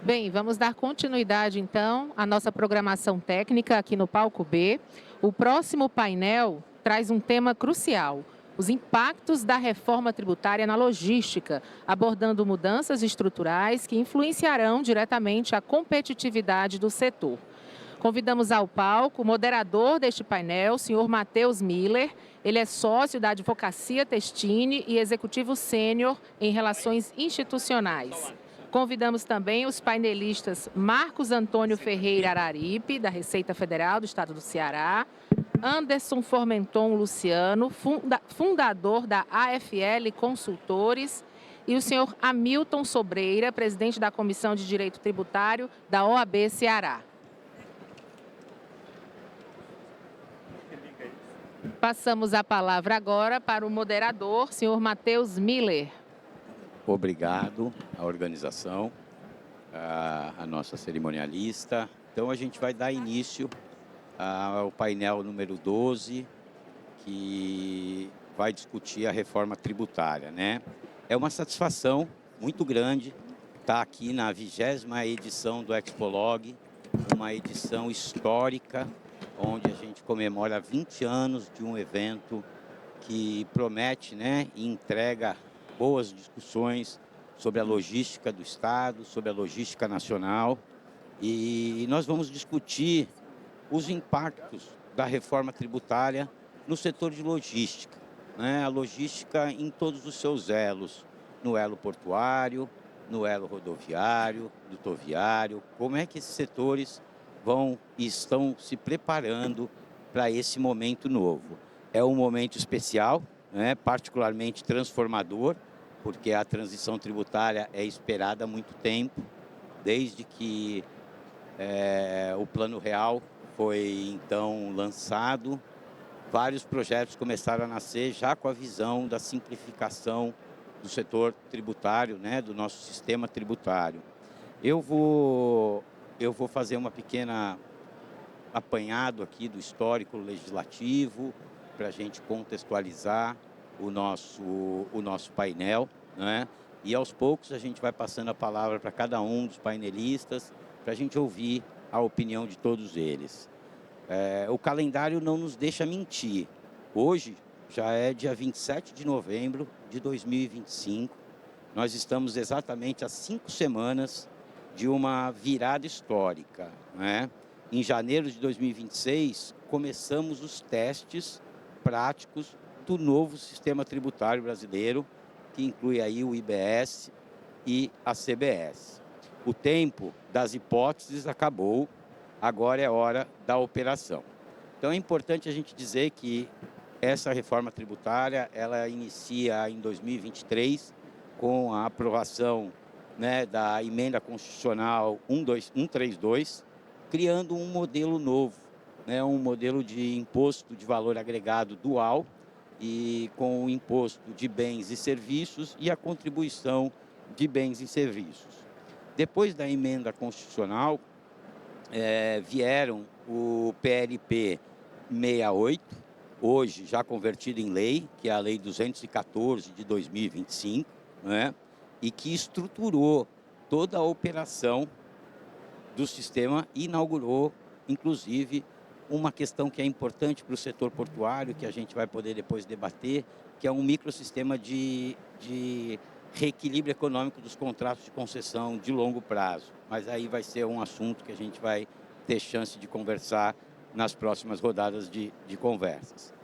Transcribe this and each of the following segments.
Bem, vamos dar continuidade então à nossa programação técnica aqui no Palco B. O próximo painel traz um tema crucial: os impactos da reforma tributária na logística, abordando mudanças estruturais que influenciarão diretamente a competitividade do setor. Convidamos ao palco o moderador deste painel, o senhor Matheus Miller. Ele é sócio da Advocacia Testini e executivo sênior em Relações Institucionais. Convidamos também os painelistas Marcos Antônio Ferreira Araripe, da Receita Federal do Estado do Ceará, Anderson Formenton Luciano, fundador da AFL Consultores, e o senhor Hamilton Sobreira, presidente da Comissão de Direito Tributário da OAB Ceará. Passamos a palavra agora para o moderador, senhor Matheus Miller. Obrigado à organização, à nossa cerimonialista. Então, a gente vai dar início ao painel número 12, que vai discutir a reforma tributária, né? É uma satisfação muito grande estar aqui na 20ª edição do Expolog, uma edição histórica, onde a gente comemora 20 anos de um evento que promete, né, e entrega boas discussões sobre a logística do Estado, sobre a logística nacional. E nós vamos discutir os impactos da reforma tributária no setor de logística, né? A logística em todos os seus elos, no elo portuário, no elo rodoviário, dutoviário, como é que esses setores vão e estão se preparando para esse momento novo. É um momento especial, né? Particularmente transformador, porque a transição tributária é esperada há muito tempo, desde que o Plano Real foi então lançado. Vários projetos começaram a nascer já com a visão da simplificação do setor tributário, né, do nosso sistema tributário. Eu vou fazer uma pequena apanhado aqui do histórico legislativo para a gente contextualizar o nosso painel, né? E aos poucos a gente vai passando a palavra para cada um dos painelistas para a gente ouvir a opinião de todos eles. O calendário não nos deixa mentir. Hoje já é dia 27 de novembro de 2025. Nós estamos exatamente há 5 semanas de uma virada histórica, né? Em janeiro de 2026, começamos os testes práticos do novo sistema tributário brasileiro, que inclui aí o IBS e a CBS. O tempo das hipóteses acabou, agora é hora da operação. Então é importante a gente dizer que essa reforma tributária, ela inicia em 2023 com a aprovação, né, da emenda constitucional 132, criando um modelo novo, né, um modelo de imposto de valor agregado dual, e com o imposto de bens e serviços e a contribuição de bens e serviços. Depois da emenda constitucional, vieram o PLP 68, hoje já convertido em lei, que é a Lei 214 de 2025, né? E que estruturou toda a operação do sistema e inaugurou, inclusive, uma questão que é importante para o setor portuário, que a gente vai poder depois debater, que é um microsistema de reequilíbrio econômico dos contratos de concessão de longo prazo. Mas aí vai ser um assunto que a gente vai ter chance de conversar nas próximas rodadas de conversas.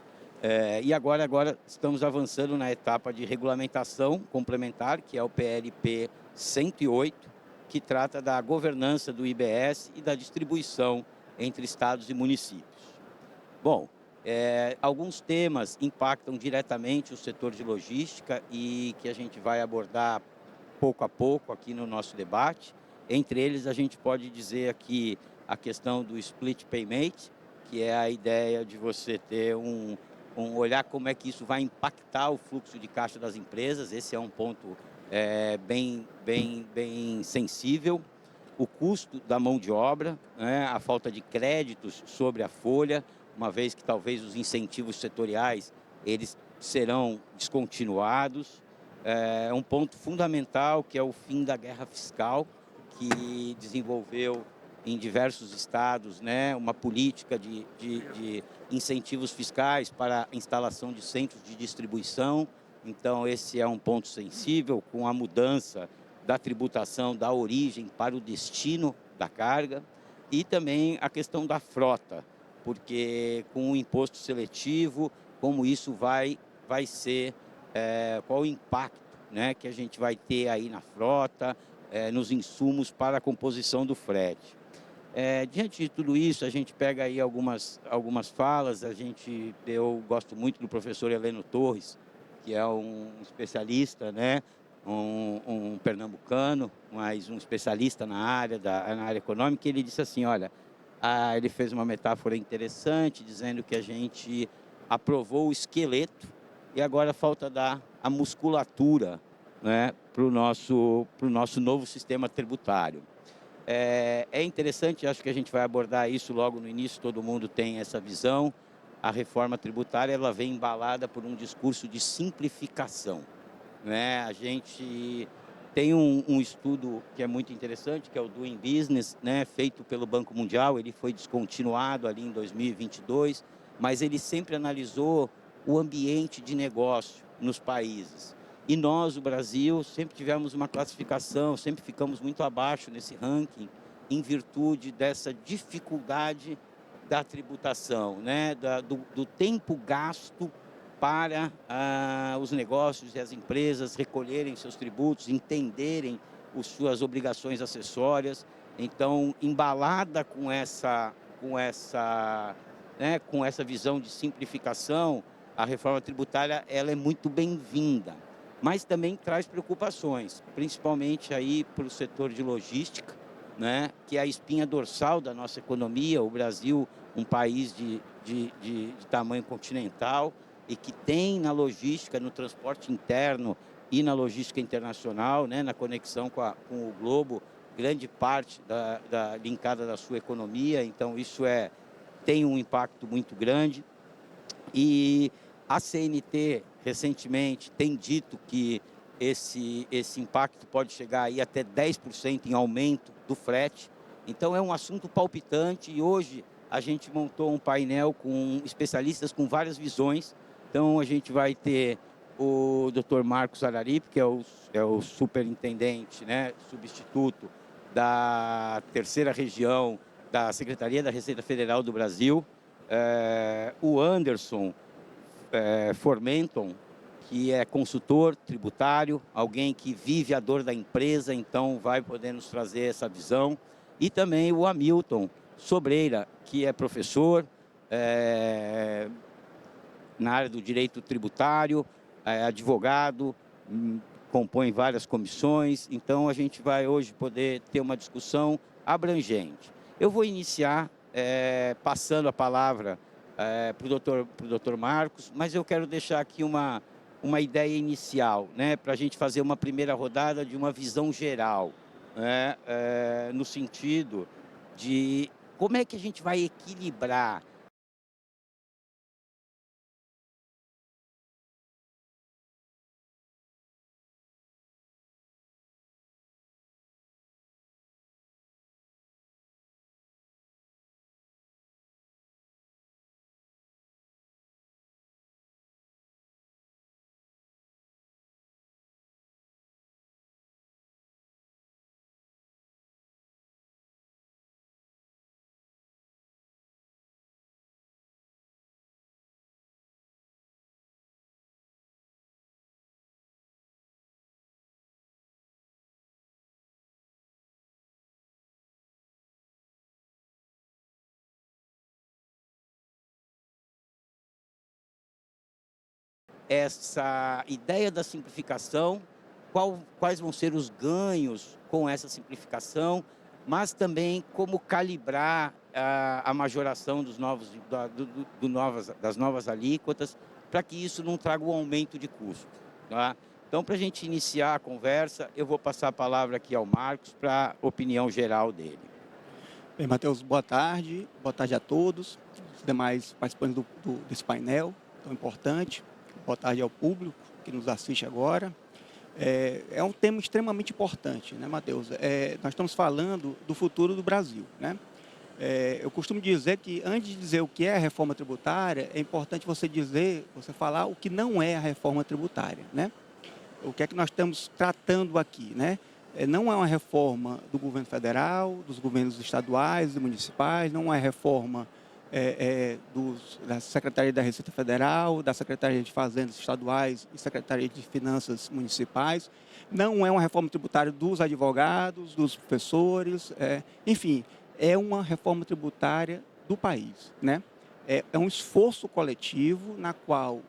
E agora estamos avançando na etapa de regulamentação complementar, que é o PLP 108, que trata da governança do IBS e da distribuição entre estados e municípios. Bom, alguns temas impactam diretamente o setor de logística e que a gente vai abordar pouco a pouco aqui no nosso debate. Entre eles, a gente pode dizer aqui a questão do split payment, que é a ideia de você ter olhar como é que isso vai impactar o fluxo de caixa das empresas. Esse é um ponto bem sensível. O custo da mão de obra, né, a falta de créditos sobre a folha, uma vez que talvez os incentivos setoriais eles serão descontinuados. Um ponto fundamental, que é o fim da guerra fiscal, que desenvolveu em diversos estados, né, uma política de incentivos fiscais para a instalação de centros de distribuição. Então, esse é um ponto sensível com a mudança da tributação da origem para o destino da carga e também a questão da frota, porque com o imposto seletivo, como isso vai ser, qual o impacto, né, que a gente vai ter aí na frota, nos insumos para a composição do frete. Diante de tudo isso, a gente pega aí algumas falas, eu gosto muito do professor Heleno Torres, que é um especialista, né, um pernambucano, mas um especialista na área econômica, e ele disse assim, olha, ele fez uma metáfora interessante, dizendo que a gente aprovou o esqueleto e agora falta dar a musculatura, né, para o nosso novo sistema tributário. É interessante, acho que a gente vai abordar isso logo no início, todo mundo tem essa visão. A reforma tributária ela vem embalada por um discurso de simplificação, né? A gente tem um estudo que é muito interessante, que é o Doing Business, né, feito pelo Banco Mundial. Ele foi descontinuado ali em 2022, mas ele sempre analisou o ambiente de negócio nos países. E nós, o Brasil, sempre tivemos uma classificação, sempre ficamos muito abaixo nesse ranking, em virtude dessa dificuldade da tributação, né, do tempo gasto para os negócios e as empresas recolherem seus tributos, entenderem suas obrigações acessórias. Então, embalada com essa visão de simplificação, a reforma tributária ela é muito bem-vinda, mas também traz preocupações, principalmente aí para o setor de logística, né, que é a espinha dorsal da nossa economia. O Brasil, um país de tamanho continental e que tem na logística, no transporte interno e na logística internacional, né, na conexão com o globo, grande parte linkada da sua economia. Então, isso tem um impacto muito grande. E a CNT, recentemente, tem dito que esse impacto pode chegar aí até 10% em aumento do frete. Então, é um assunto palpitante e hoje a gente montou um painel com especialistas com várias visões. Então, a gente vai ter o Dr. Marcos Araripe, que é o superintendente, né, substituto da terceira região da Secretaria da Receita Federal do Brasil, o Anderson Formenton, que é consultor tributário, alguém que vive a dor da empresa, então vai poder nos trazer essa visão. E também o Hamilton Sobreira, que é professor na área do direito tributário, advogado, compõe várias comissões. Então, a gente vai hoje poder ter uma discussão abrangente. Eu vou iniciar passando a palavra para o doutor Marcos, mas eu quero deixar aqui uma ideia inicial, né, para a gente fazer uma primeira rodada de uma visão geral, né, no sentido de como é que a gente vai equilibrar essa ideia da simplificação, quais vão ser os ganhos com essa simplificação, mas também como calibrar a majoração das novas alíquotas, para que isso não traga um aumento de custo. Tá? Então, para a gente iniciar a conversa, eu vou passar a palavra aqui ao Marcos para a opinião geral dele. Bem, Matheus, boa tarde a todos, os demais participantes desse painel tão importante. Boa tarde ao público que nos assiste agora. É um tema extremamente importante, né, Matheus? Nós estamos falando do futuro do Brasil, né? Eu costumo dizer que, antes de dizer o que é a reforma tributária, é importante você falar o que não é a reforma tributária, né? O que é que nós estamos tratando aqui, né? Não é uma reforma do governo federal, dos governos estaduais e municipais, não é reforma da Secretaria da Receita Federal, da Secretaria de Fazendas estaduais e Secretaria de Finanças municipais, não é uma reforma tributária dos advogados, dos professores, enfim, é uma reforma tributária do país, né? É um esforço coletivo na qual,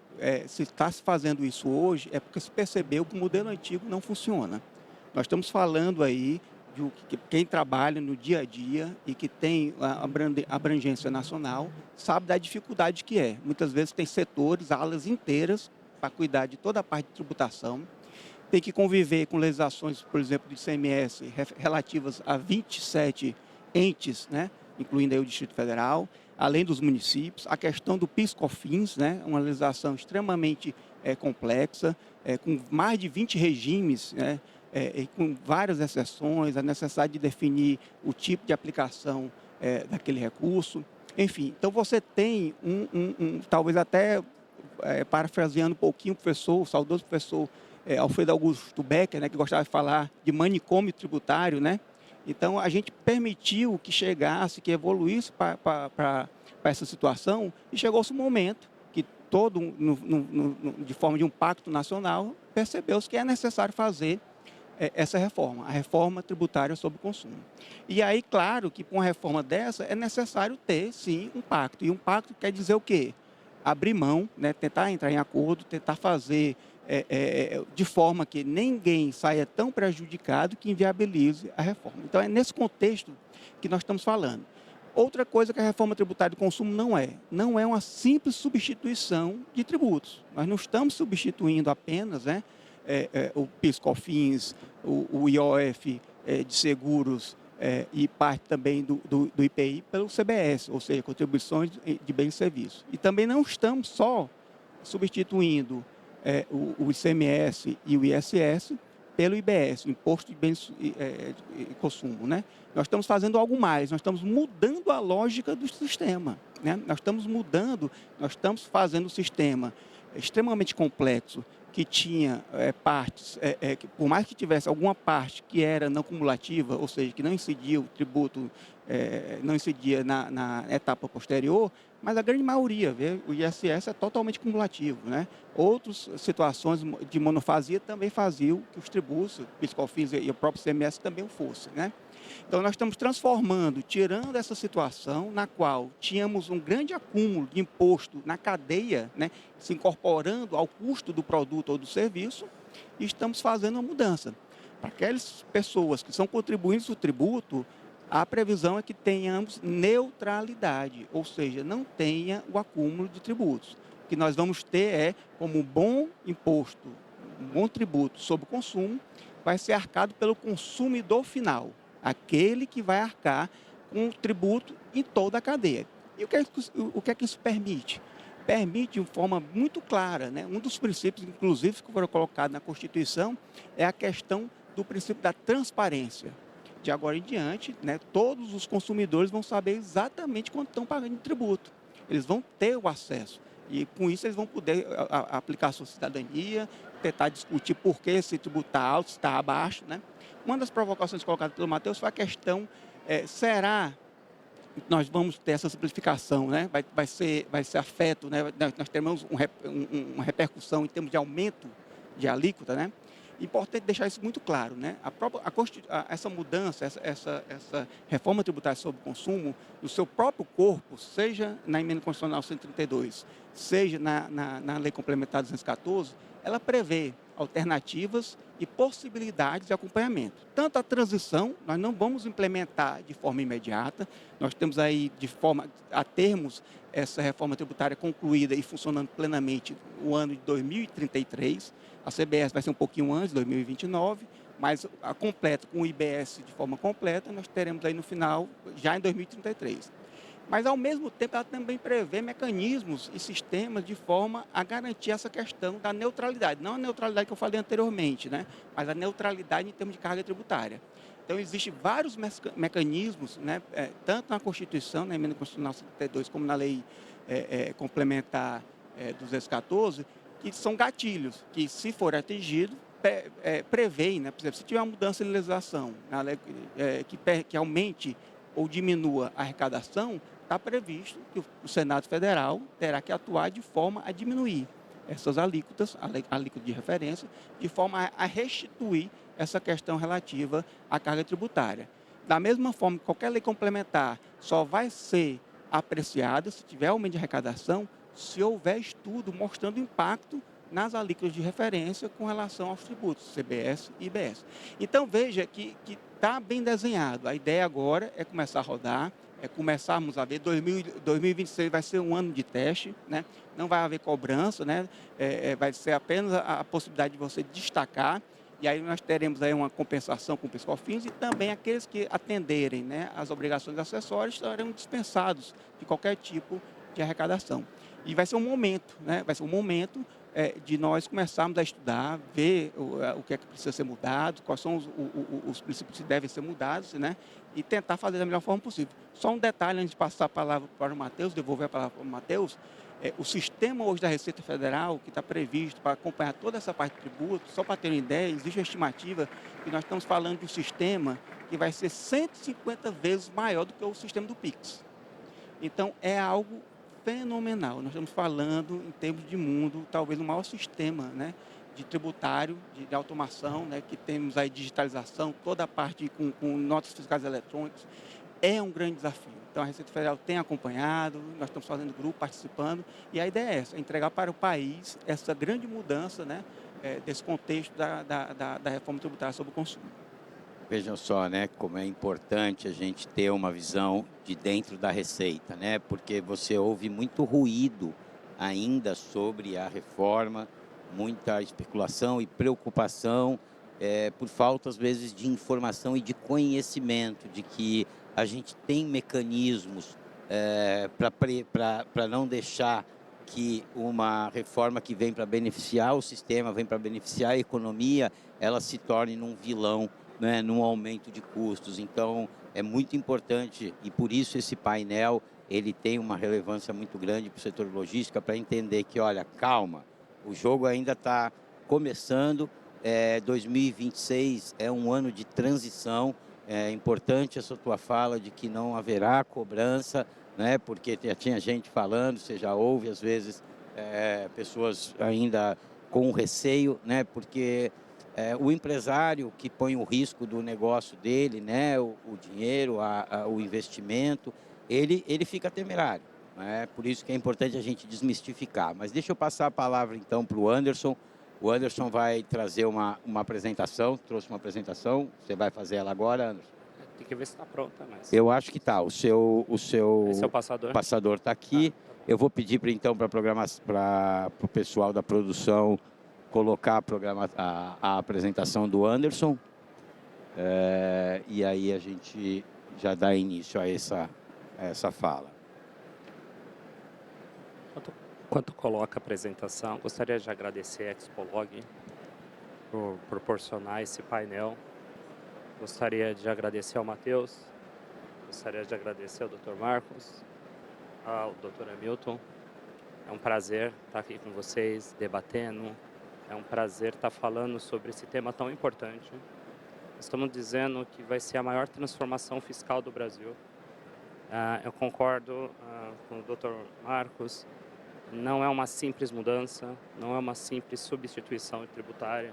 se está se fazendo isso hoje, é porque se percebeu que o modelo antigo não funciona. Nós estamos falando aí de quem trabalha no dia a dia e que tem a abrangência nacional, sabe da dificuldade que é. Muitas vezes tem setores, alas inteiras, para cuidar de toda a parte de tributação, tem que conviver com legislações, por exemplo, do ICMS, relativas a 27 entes, né, incluindo aí o Distrito Federal, além dos municípios, a questão do PIS/COFINS, né, uma legislação extremamente complexa, com mais de 20 regimes, né, e com várias exceções, a necessidade de definir o tipo de aplicação daquele recurso. Enfim, então você tem talvez até, parafraseando um pouquinho o saudoso professor Alfredo Augusto Becker, né, que gostava de falar de manicômio tributário, né? Então, a gente permitiu que chegasse, que evoluísse para essa situação, e chegou-se um momento que de forma de um pacto nacional, percebeu-se que é necessário fazer essa reforma, a reforma tributária sobre o consumo. E aí, claro, que para uma reforma dessa é necessário ter, sim, um pacto. E um pacto quer dizer o quê? Abrir mão, né, tentar entrar em acordo, tentar fazer de forma que ninguém saia tão prejudicado que inviabilize a reforma. Então, é nesse contexto que nós estamos falando. Outra coisa que a reforma tributária do consumo não é uma simples substituição de tributos. Nós não estamos substituindo apenas, né, o PIS/COFINS, o IOF de seguros e parte também do IPI pelo CBS, ou seja, contribuições de bens e serviços. E também não estamos só substituindo o ICMS e o ISS pelo IBS, o Imposto de Bens e Consumo, né? Nós estamos fazendo algo mais, nós estamos mudando a lógica do sistema, né? Nós estamos fazendo um sistema extremamente complexo, que tinha partes, que por mais que tivesse alguma parte que era não cumulativa, ou seja, que não incidia o tributo, não incidia na etapa posterior, mas a grande maioria, o ISS é totalmente cumulativo, né? Outras situações de monofasia também faziam que os tributos, PIS/COFINS e o próprio ICMS também o fossem, né? Então, nós estamos transformando, tirando essa situação na qual tínhamos um grande acúmulo de imposto na cadeia, né, se incorporando ao custo do produto ou do serviço, e estamos fazendo uma mudança. Para aquelas pessoas que são contribuintes do tributo, a previsão é que tenhamos neutralidade, ou seja, não tenha o acúmulo de tributos. O que nós vamos ter como um bom imposto, um bom tributo sobre o consumo, vai ser arcado pelo consumidor final, aquele que vai arcar com o tributo em toda a cadeia. E o que é que isso permite? Permite de forma muito clara, né? Um dos princípios, inclusive, que foram colocados na Constituição, é a questão do princípio da transparência. De agora em diante, né, todos os consumidores vão saber exatamente quanto estão pagando de tributo. Eles vão ter o acesso. E com isso eles vão poder aplicar a sua cidadania, tentar discutir por que esse tributo está alto, se está abaixo, né? Uma das provocações colocadas pelo Matheus foi a questão, será que nós vamos ter essa simplificação, né? Vai ser afeto, né? Nós teremos uma repercussão em termos de aumento de alíquota, né? Importante deixar isso muito claro, né? Essa mudança, essa reforma tributária sobre o consumo, no seu próprio corpo, seja na Emenda Constitucional 132, seja na Lei Complementar 214, ela prevê alternativas e possibilidades de acompanhamento. Tanto a transição, nós não vamos implementar de forma imediata, nós temos aí a termos essa reforma tributária concluída e funcionando plenamente o ano de 2033, a CBS vai ser um pouquinho antes, 2029, mas a completa, com o IBS de forma completa, nós teremos aí no final, já em 2033. Mas, ao mesmo tempo, ela também prevê mecanismos e sistemas de forma a garantir essa questão da neutralidade. Não a neutralidade que eu falei anteriormente, né? Mas a neutralidade em termos de carga tributária. Então, existem vários mecanismos, né? Tanto na Constituição, na Emenda Constitucional 52, como na Lei Complementar 214, que são gatilhos, que, se for atingido, prevêem, né? Por exemplo, se tiver uma mudança de legislação na lei, que aumente ou diminua a arrecadação, está previsto que o Senado Federal terá que atuar de forma a diminuir essas alíquotas, a alíquota de referência, de forma a restituir essa questão relativa à carga tributária. Da mesma forma que qualquer lei complementar só vai ser apreciada se tiver aumento de arrecadação, se houver estudo mostrando o impacto nas alíquotas de referência com relação aos tributos, CBS e IBS. Então, veja que está bem desenhado. A ideia agora é começar a rodar, é começarmos a ver, 2026 vai ser um ano de teste, né? Não vai haver cobrança, né? Vai ser apenas a possibilidade de você destacar, e aí nós teremos aí uma compensação com o PIS/COFINS, e também aqueles que atenderem, né, as obrigações acessórias estarão dispensados de qualquer tipo de arrecadação. E vai ser um momento, né? Vai ser um momento de nós começarmos a estudar, ver o que é que precisa ser mudado, quais são os princípios que devem ser mudados, né? E tentar fazer da melhor forma possível. Só um detalhe, antes de passar a palavra para o Matheus, devolver a palavra para o Matheus, o sistema hoje da Receita Federal, que está previsto para acompanhar toda essa parte de tributo, só para ter uma ideia, existe uma estimativa que nós estamos falando de um sistema que vai ser 150 vezes maior do que o sistema do PIX. Então, é algo fenomenal. Nós estamos falando, em termos de mundo, talvez o maior sistema, né, de tributário, de automação, né, que temos aí digitalização, toda a parte com notas fiscais eletrônicas. É um grande desafio. Então, a Receita Federal tem acompanhado, nós estamos fazendo grupo, participando, e a ideia é essa, entregar para o país essa grande mudança, né, desse contexto da reforma tributária sobre o consumo. Vejam só, né, como é importante a gente ter uma visão de dentro da Receita, né? Porque você ouve muito ruído ainda sobre a reforma, muita especulação e preocupação por falta, às vezes, de informação e de conhecimento, de que a gente tem mecanismos para não deixar que uma reforma que vem para beneficiar o sistema, vem para beneficiar a economia, ela se torne num vilão, né, num aumento de custos. Então, é muito importante, e por isso esse painel ele tem uma relevância muito grande para o setor logística, para entender que, olha, calma, o jogo ainda está começando, 2026 é um ano de transição, é importante essa tua fala de que não haverá cobrança, né, porque tinha gente falando, você já ouve às vezes pessoas ainda com receio, né, porque o empresário que põe o risco do negócio dele, né, o dinheiro, o investimento, ele fica temerário. Né? Por isso que é importante a gente desmistificar. Mas deixa eu passar a palavra então para o Anderson. O Anderson vai trazer uma apresentação, trouxe uma apresentação, você vai fazer ela agora, Anderson? Tem que ver se está pronta, mas... Eu acho que está. O seu Esse é o passador está aqui. Tá bom. Eu vou pedir então para o pessoal da produção colocar a apresentação do Anderson, e aí a gente já dá início a essa fala. Enquanto coloca a apresentação, gostaria de agradecer a Expolog por proporcionar esse painel. Gostaria de agradecer ao Matheus, gostaria de agradecer ao Dr. Marcos, ao Dr. Hamilton. É um prazer estar aqui com vocês, debatendo. É um prazer estar falando sobre esse tema tão importante. Estamos dizendo que vai ser a maior transformação fiscal do Brasil. Eu concordo com o Dr. Marcos. Não é uma simples mudança, não é uma simples substituição tributária,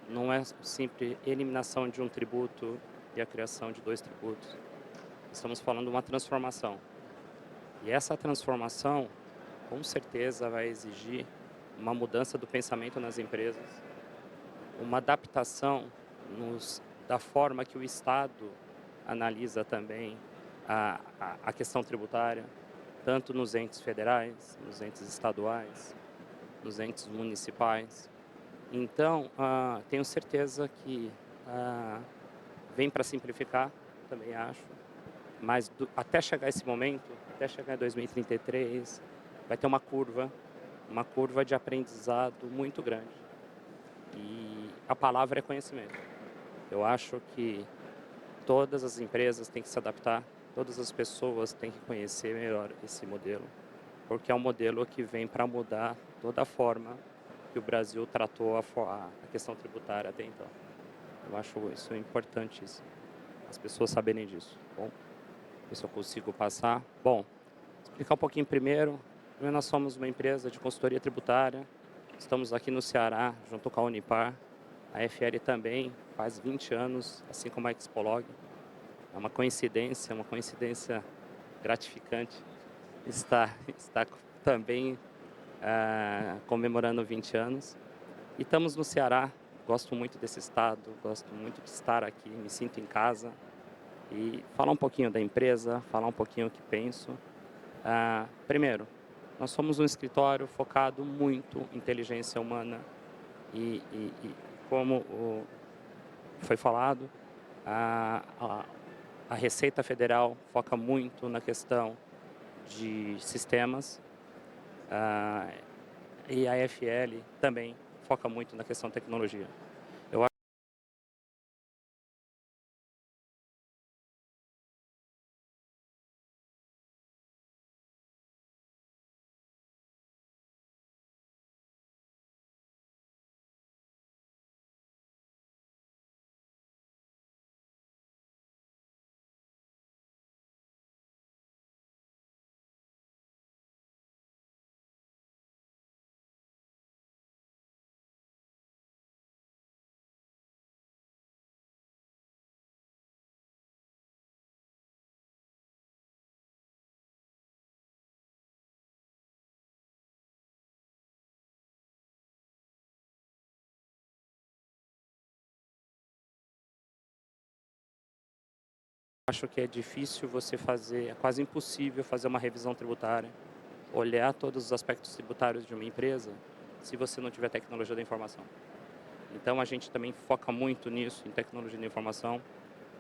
não é simples eliminação de um tributo e a criação de dois tributos. Estamos falando de uma transformação. E essa transformação, com certeza, vai exigir uma mudança do pensamento nas empresas, uma adaptação da forma que o Estado analisa também a questão tributária, tanto nos entes federais, nos entes estaduais, nos entes municipais. Então, tenho certeza que vem para simplificar, também acho, mas até chegar esse momento, até chegar em 2033, vai ter uma curva de aprendizado muito grande. E a palavra é conhecimento. Eu acho que todas as empresas têm que se adaptar, todas as pessoas têm que conhecer melhor esse modelo, porque é um modelo que vem para mudar toda a forma que o Brasil tratou a questão tributária até então. Eu acho isso importantíssimo, as pessoas saberem disso. Bom, ver se eu consigo passar. Bom, explicar um pouquinho primeiro. Nós somos uma empresa de consultoria tributária. Estamos aqui no Ceará, junto com a Unipar. A FL também faz 20 anos, assim como a Expolog. É uma coincidência gratificante estar também comemorando 20 anos. E estamos no Ceará. Gosto muito desse estado, gosto muito de estar aqui, me sinto em casa. E falar um pouquinho da empresa, falar um pouquinho o que penso. Primeiro, nós somos um escritório focado muito em inteligência humana e como foi falado, a Receita Federal foca muito na questão de sistemas e a FL também foca muito na questão de tecnologia. Acho que é difícil você fazer, é quase impossível fazer uma revisão tributária, olhar todos os aspectos tributários de uma empresa, se você não tiver tecnologia da informação. Então a gente também foca muito nisso, em tecnologia da informação,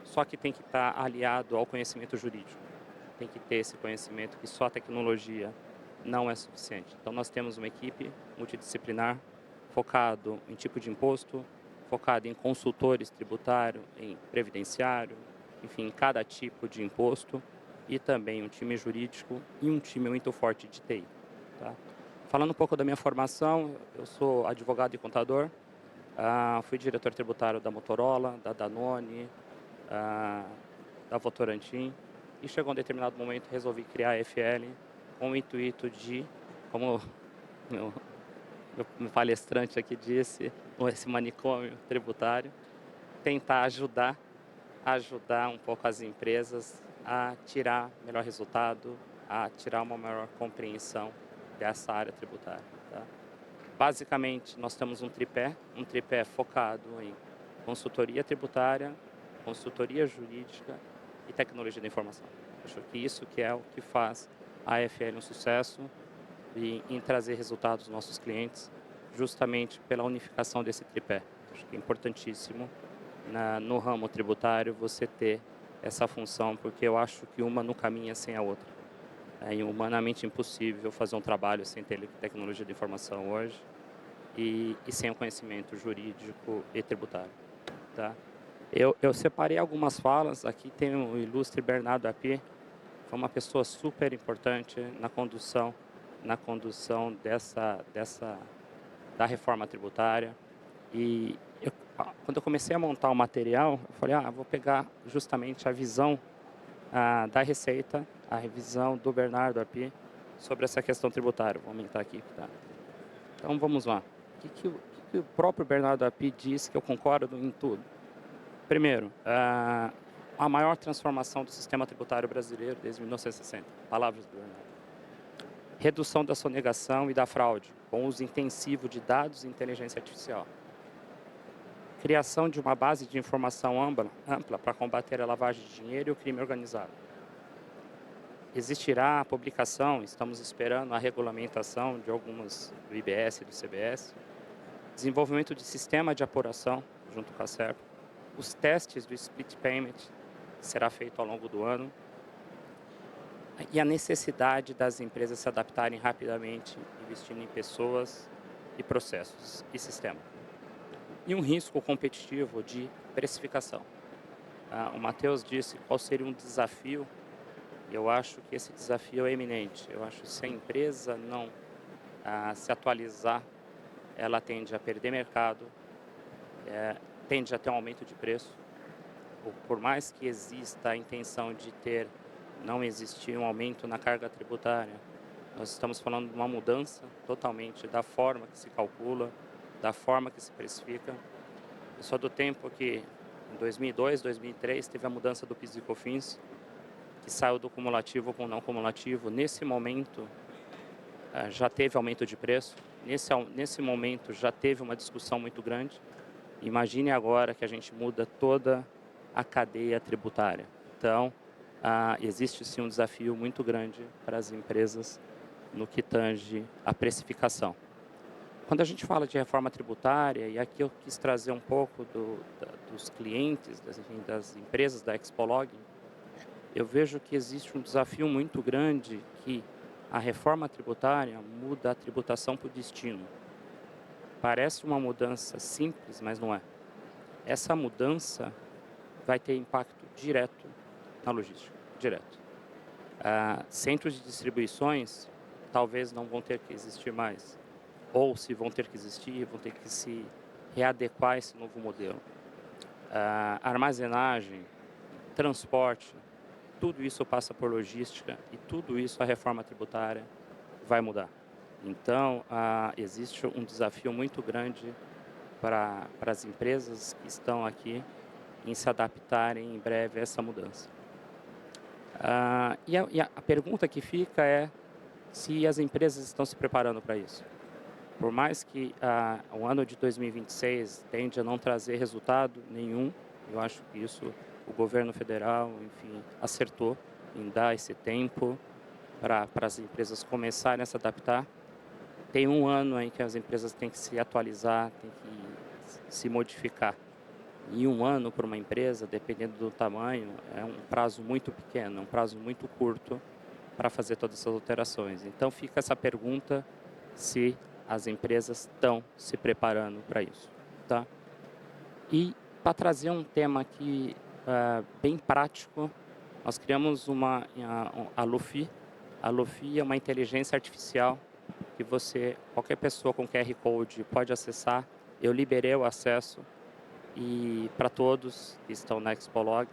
só que tem que estar aliado ao conhecimento jurídico. Tem que ter esse conhecimento que só a tecnologia não é suficiente. Então nós temos uma equipe multidisciplinar focado em tipo de imposto, focado em consultores tributários, em previdenciário, enfim, em cada tipo de imposto, e também um time jurídico e um time muito forte de TI. Tá? Falando um pouco da minha formação, eu sou advogado e contador, fui diretor tributário da Motorola, da Danone, da Votorantim, e chegou um determinado momento resolvi criar a FL com o intuito de, como meu palestrante aqui disse, esse manicômio tributário, tentar ajudar um pouco as empresas a tirar melhor resultado, a tirar uma maior compreensão dessa área tributária. Tá? Basicamente, nós temos um tripé focado em consultoria tributária, consultoria jurídica e tecnologia da informação. Acho que isso que é o que faz a AFL um sucesso e em trazer resultados aos nossos clientes, justamente pela unificação desse tripé. Acho que é importantíssimo no ramo tributário você ter essa função, porque eu acho que uma não caminha sem a outra. É humanamente impossível fazer um trabalho sem ter tecnologia de informação hoje e sem o conhecimento jurídico e tributário. Tá? Eu separei algumas falas, aqui tem o ilustre Bernardo Api, foi uma pessoa super importante na condução da reforma tributária. E quando eu comecei a montar o material, eu falei, vou pegar justamente a visão da Receita, a revisão do Bernardo Api sobre essa questão tributária. Vou aumentar aqui. Tá? Então vamos lá. O que o próprio Bernardo Api diz que eu concordo em tudo? Primeiro, a maior transformação do sistema tributário brasileiro desde 1960. Palavras do Bernardo. Redução da sonegação e da fraude, com uso intensivo de dados e inteligência artificial. Criação de uma base de informação ampla para combater a lavagem de dinheiro e o crime organizado. Existirá a publicação, estamos esperando a regulamentação de algumas do IBS e do CBS. Desenvolvimento de sistema de apuração, junto com a SERP. Os testes do split payment será feito ao longo do ano. e a necessidade das empresas se adaptarem rapidamente, investindo em pessoas e processos e sistema. E um risco competitivo de precificação. O Matheus disse qual seria um desafio, e eu acho que esse desafio é eminente. Eu acho que se a empresa não se atualizar, ela tende a perder mercado, tende a ter um aumento de preço. Por mais que exista a intenção de não existir um aumento na carga tributária, nós estamos falando de uma mudança totalmente da forma que se calcula, da forma que se precifica. Eu sou do tempo que, em 2002, 2003, teve a mudança do PIS e COFINS, que saiu do cumulativo para o não cumulativo. Nesse momento, já teve aumento de preço. Nesse momento, já teve uma discussão muito grande. Imagine agora que a gente muda toda a cadeia tributária. Então, existe sim um desafio muito grande para as empresas no que tange a precificação. Quando a gente fala de reforma tributária, e aqui eu quis trazer um pouco dos clientes, das empresas da Expolog, eu vejo que existe um desafio muito grande que a reforma tributária muda a tributação por destino. Parece uma mudança simples, mas não é. Essa mudança vai ter impacto direto na logística, direto. Centros de distribuições talvez não vão ter que existir mais, ou se vão ter que existir, vão ter que se readequar a esse novo modelo. Armazenagem, transporte, tudo isso passa por logística e tudo isso a reforma tributária vai mudar. Então, existe um desafio muito grande para as empresas que estão aqui em se adaptarem em breve a essa mudança. E a pergunta que fica é se as empresas estão se preparando para isso. Por mais que o ano de 2026 tende a não trazer resultado nenhum, eu acho que isso o governo federal, enfim, acertou em dar esse tempo para as empresas começarem a se adaptar. Tem um ano em que as empresas têm que se atualizar, têm que se modificar. E um ano para uma empresa, dependendo do tamanho, é um prazo muito pequeno, é um prazo muito curto para fazer todas essas alterações. Então fica essa pergunta se as empresas estão se preparando para isso. Tá? E para trazer um tema aqui bem prático, nós criamos a Lufi. A Lufi é uma inteligência artificial que qualquer pessoa com QR Code pode acessar. Eu liberei o acesso e para todos que estão na Expolog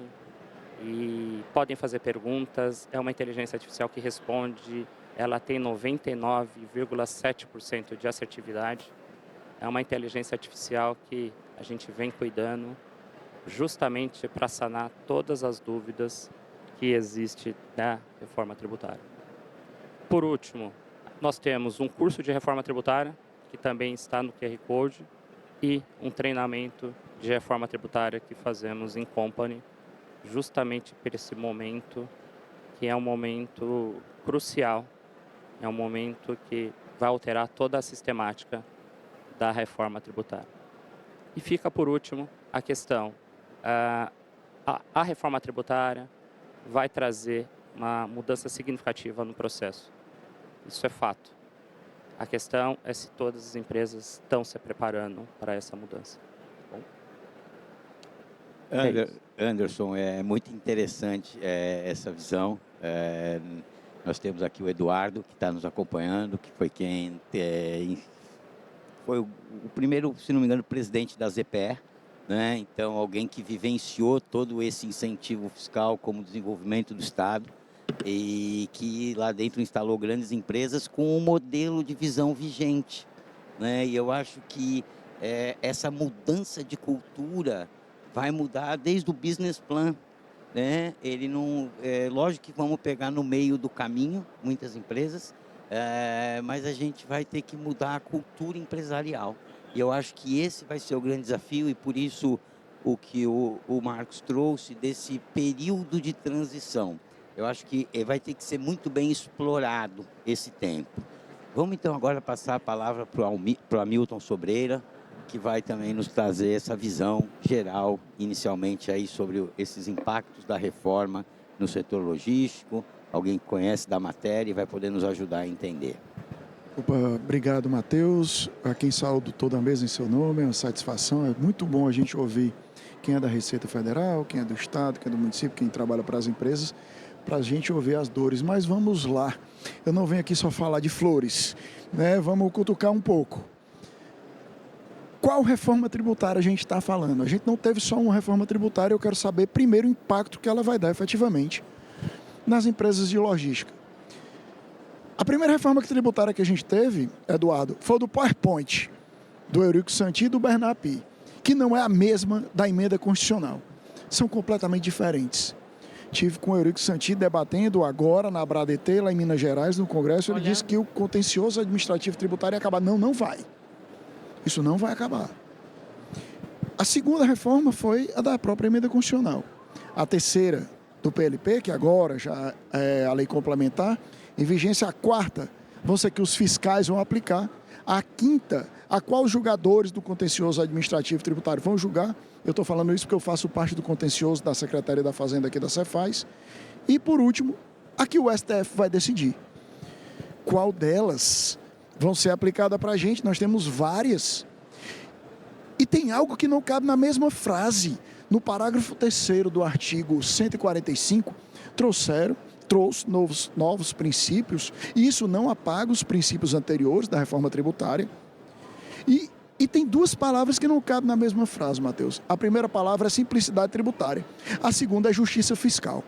e podem fazer perguntas. É uma inteligência artificial que responde, ela tem 99,7% de assertividade. É uma inteligência artificial que a gente vem cuidando justamente para sanar todas as dúvidas que existem da reforma tributária. Por último, nós temos um curso de reforma tributária, que também está no QR Code, e um treinamento de reforma tributária que fazemos em company, justamente para esse momento, que é um momento crucial, é um momento que vai alterar toda a sistemática da reforma tributária. E fica, por último, a questão, a reforma tributária vai trazer uma mudança significativa no processo. Isso é fato. A questão é se todas as empresas estão se preparando para essa mudança. Bom, Anderson, é muito interessante essa visão. Nós temos aqui o Eduardo, que está nos acompanhando, que foi quem foi o primeiro, se não me engano, presidente da ZPE, né? Então, alguém que vivenciou todo esse incentivo fiscal como desenvolvimento do Estado e que lá dentro instalou grandes empresas com um modelo de visão vigente, né? E eu acho que essa mudança de cultura vai mudar desde o business plan, né? Ele não, lógico que vamos pegar no meio do caminho muitas empresas, mas a gente vai ter que mudar a cultura empresarial. E eu acho que esse vai ser o grande desafio e por isso o que o Marcos trouxe desse período de transição. Eu acho que vai ter que ser muito bem explorado esse tempo. Vamos então agora passar a palavra para o Hamilton Sobreira, que vai também nos trazer essa visão geral, inicialmente, aí sobre esses impactos da reforma no setor logístico alguém que conhece da matéria e vai poder nos ajudar a entender. Opa, obrigado, Matheus. A quem saúdo toda a mesa em seu nome, é uma satisfação. É muito bom a gente ouvir quem é da Receita Federal, quem é do Estado, quem é do município, quem trabalha para as empresas, para a gente ouvir as dores. Mas vamos lá. Eu não venho aqui só falar de flores, né? Vamos cutucar um pouco. Qual reforma tributária a gente está falando? A gente não teve só uma reforma tributária, eu quero saber primeiro o impacto que ela vai dar efetivamente nas empresas de logística. A primeira reforma tributária que a gente teve, Eduardo, foi do PowerPoint, do Eurico Santi e do Bernard Pi, que não é a mesma da emenda constitucional. São completamente diferentes. Tive com o Eurico Santi debatendo agora na Abradt, lá em Minas Gerais, no Congresso. Ele disse que o contencioso administrativo tributário ia acabar. Não, não vai. Isso não vai acabar. A segunda reforma foi a da própria emenda constitucional. A terceira, do PLP, que agora já é a lei complementar, em vigência. A quarta, vão ser que os fiscais vão aplicar. A quinta, a qual os julgadores do contencioso administrativo tributário vão julgar. Eu estou falando isso porque eu faço parte do contencioso da Secretaria da Fazenda aqui da Cefaz. E, por último, a que o STF vai decidir. Qual delas vão ser aplicadas para a gente? Nós temos várias. E tem algo que não cabe na mesma frase. No parágrafo 3º do artigo 145, trouxe novos princípios, e isso não apaga os princípios anteriores da reforma tributária. E tem duas palavras que não cabem na mesma frase, Matheus. A primeira palavra é simplicidade tributária, a segunda é justiça fiscal.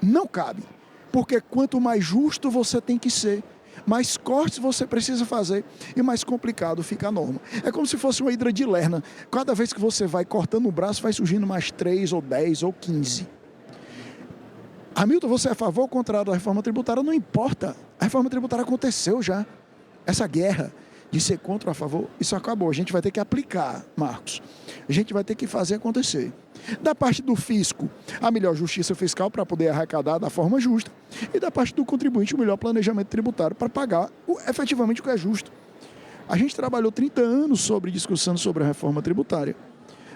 Não cabe, porque quanto mais justo você tem que ser, mais cortes você precisa fazer e mais complicado fica a norma. É como se fosse uma hidra de lerna. Cada vez que você vai cortando o braço, vai surgindo mais 3 ou 10 ou 15. Hamilton, você é a favor ou contrário da reforma tributária? Não importa. A reforma tributária aconteceu já. Essa guerra de ser contra ou a favor, isso acabou. A gente vai ter que aplicar, Marcos. A gente vai ter que fazer acontecer. Da parte do fisco, a melhor justiça fiscal para poder arrecadar da forma justa. E da parte do contribuinte, o melhor planejamento tributário para pagar efetivamente o que é justo. A gente trabalhou 30 anos discussão sobre a reforma tributária.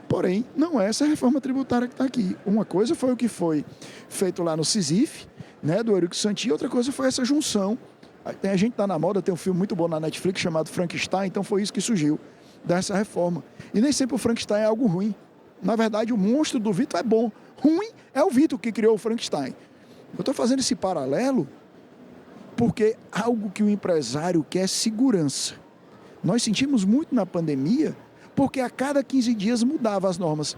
Porém, não é essa reforma tributária que está aqui. Uma coisa foi o que foi feito lá no CISIF, né, do Eurico Santi, outra coisa foi essa junção. A gente está na moda, tem um filme muito bom na Netflix chamado Frankenstein, então foi isso que surgiu dessa reforma. E nem sempre o Frankenstein é algo ruim. Na verdade, o monstro do Vitor é bom. Ruim é o Vitor que criou o Frankenstein. Eu estou fazendo esse paralelo porque algo que o empresário quer é segurança. Nós sentimos muito na pandemia porque a cada 15 dias mudava as normas.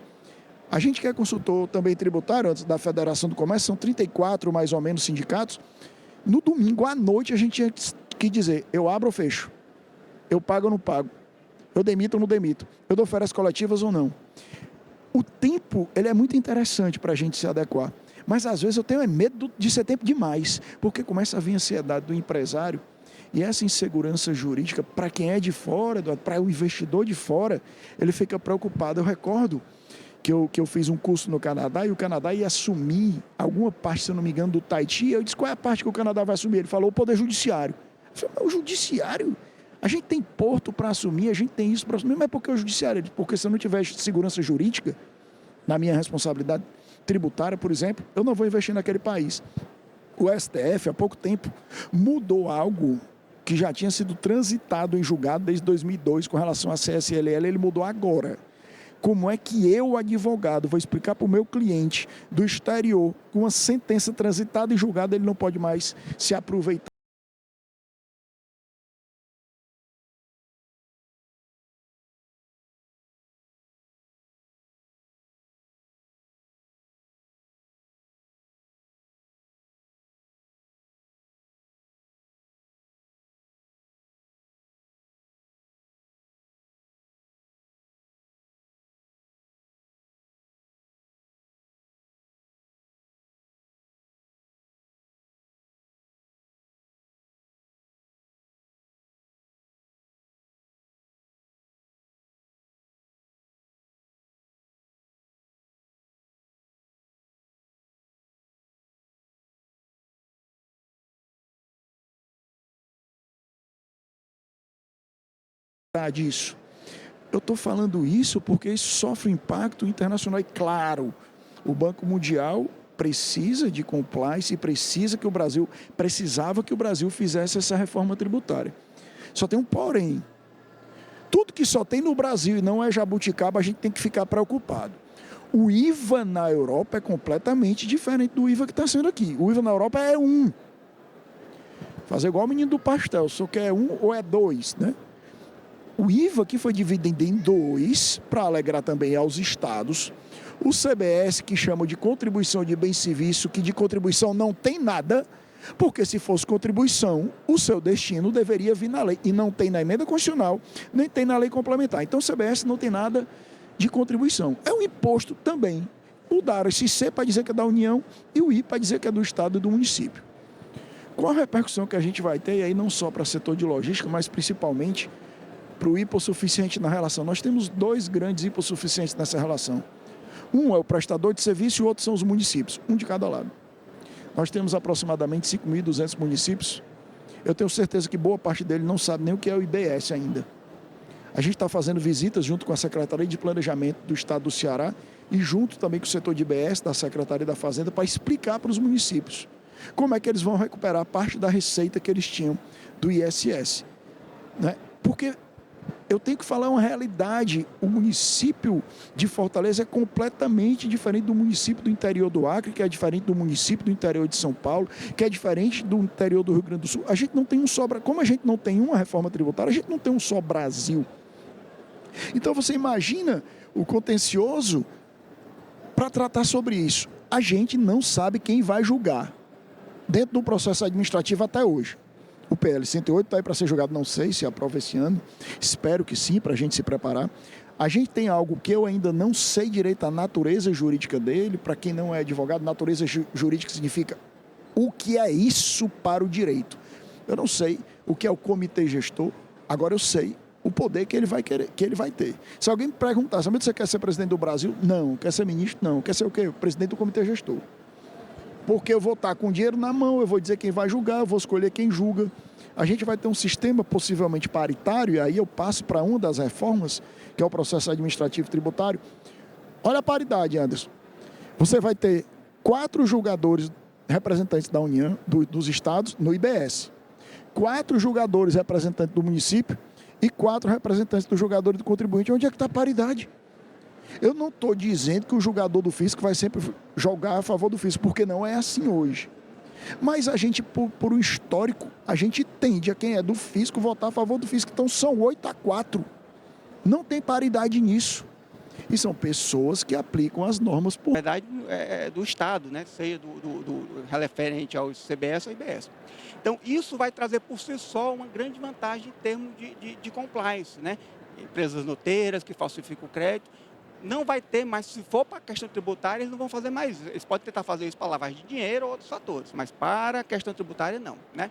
A gente que é consultor também tributário, antes da Federação do Comércio, são 34 mais ou menos sindicatos. No domingo à noite a gente tinha que dizer, eu abro ou fecho, eu pago ou não pago, eu demito ou não demito, eu dou férias coletivas ou não. O tempo, ele é muito interessante para a gente se adequar, mas às vezes eu tenho medo de ser tempo demais, porque começa a vir a ansiedade do empresário e essa insegurança jurídica, para quem é de fora, para o investidor de fora, ele fica preocupado. Eu recordo que eu fiz um curso no Canadá e o Canadá ia assumir alguma parte, se eu não me engano, do Tahiti. Eu disse, qual é a parte que o Canadá vai assumir? Ele falou, o Poder Judiciário. Eu falei, o Judiciário? A gente tem porto para assumir, a gente tem isso para assumir, mas por que o Judiciário? Porque se eu não tiver segurança jurídica, na minha responsabilidade tributária, por exemplo, eu não vou investir naquele país. O STF, há pouco tempo, mudou algo que já tinha sido transitado em julgado desde 2002 com relação à CSLL, ele mudou agora. Como é que eu, advogado, vou explicar para o meu cliente do exterior, com uma sentença transitada e julgada, ele não pode mais se aproveitar? Disso. Eu estou falando isso porque isso sofre impacto internacional e, claro, o Banco Mundial precisa de compliance e precisava que o Brasil fizesse essa reforma tributária. Só tem um porém. Tudo que só tem no Brasil e não é jabuticaba, a gente tem que ficar preocupado. O IVA na Europa é completamente diferente do IVA que está sendo aqui. O IVA na Europa é 1. Fazer igual o menino do pastel, só que é 1 ou é 2, né? O IVA aqui foi dividido em 2, para alegrar também aos estados. O CBS, que chama de contribuição de bem e serviço, que de contribuição não tem nada, porque se fosse contribuição, o seu destino deveria vir na lei. E não tem na emenda constitucional, nem tem na lei complementar. Então o CBS não tem nada de contribuição. É um imposto também. Mudaram esse C para dizer que é da União e o I para dizer que é do Estado e do município. Qual a repercussão que a gente vai ter, e aí não só para o setor de logística, mas principalmente para o hipossuficiente na relação? Nós temos 2 grandes hipossuficientes nessa relação. Um é o prestador de serviço e o outro são os municípios, um de cada lado. Nós temos aproximadamente 5.200 municípios. Eu tenho certeza que boa parte deles não sabe nem o que é o IBS ainda. A gente está fazendo visitas junto com a Secretaria de Planejamento do Estado do Ceará e junto também com o setor de IBS da Secretaria da Fazenda para explicar para os municípios como é que eles vão recuperar parte da receita que eles tinham do ISS. Né? Porque eu tenho que falar uma realidade, o município de Fortaleza é completamente diferente do município do interior do Acre, que é diferente do município do interior de São Paulo, que é diferente do interior do Rio Grande do Sul. A gente não tem um só, como a gente não tem uma reforma tributária, a gente não tem um só Brasil. Então você imagina o contencioso para tratar sobre isso. A gente não sabe quem vai julgar dentro do processo administrativo até hoje. O PL 108 está aí para ser julgado, não sei se aprova esse ano, espero que sim, para a gente se preparar. A gente tem algo que eu ainda não sei direito a natureza jurídica dele. Para quem não é advogado, natureza jurídica significa o que é isso para o direito. Eu não sei o que é o comitê gestor, agora eu sei o poder que ele vai querer, que ele vai ter. Se alguém me perguntar, se você quer ser presidente do Brasil? Não. Quer ser ministro? Não. Quer ser o quê? Presidente do comitê gestor. Porque eu vou estar com o dinheiro na mão, eu vou dizer quem vai julgar, eu vou escolher quem julga. A gente vai ter um sistema possivelmente paritário, e aí eu passo para uma das reformas, que é o processo administrativo tributário. Olha a paridade, Anderson. Você vai ter 4 julgadores representantes da União, dos estados, no IBS. 4 julgadores representantes do município e 4 representantes do julgador do contribuinte. Onde é que está a paridade? Eu não estou dizendo que o julgador do fisco vai sempre julgar a favor do fisco, porque não é assim hoje. Mas a gente, por um histórico, a gente tende a quem é do fisco votar a favor do fisco. Então são 8-4. Não tem paridade nisso. E são pessoas que aplicam as normas por... Na verdade, é do Estado, né? Seja referente ao CBS ou IBS. Então, isso vai trazer por si só uma grande vantagem em termos de compliance, né? Empresas noteiras que falsificam o crédito. Não vai ter mais, se for para a questão tributária, eles não vão fazer mais. Eles podem tentar fazer isso para lavagem de dinheiro ou outros fatores, mas para a questão tributária, não, né?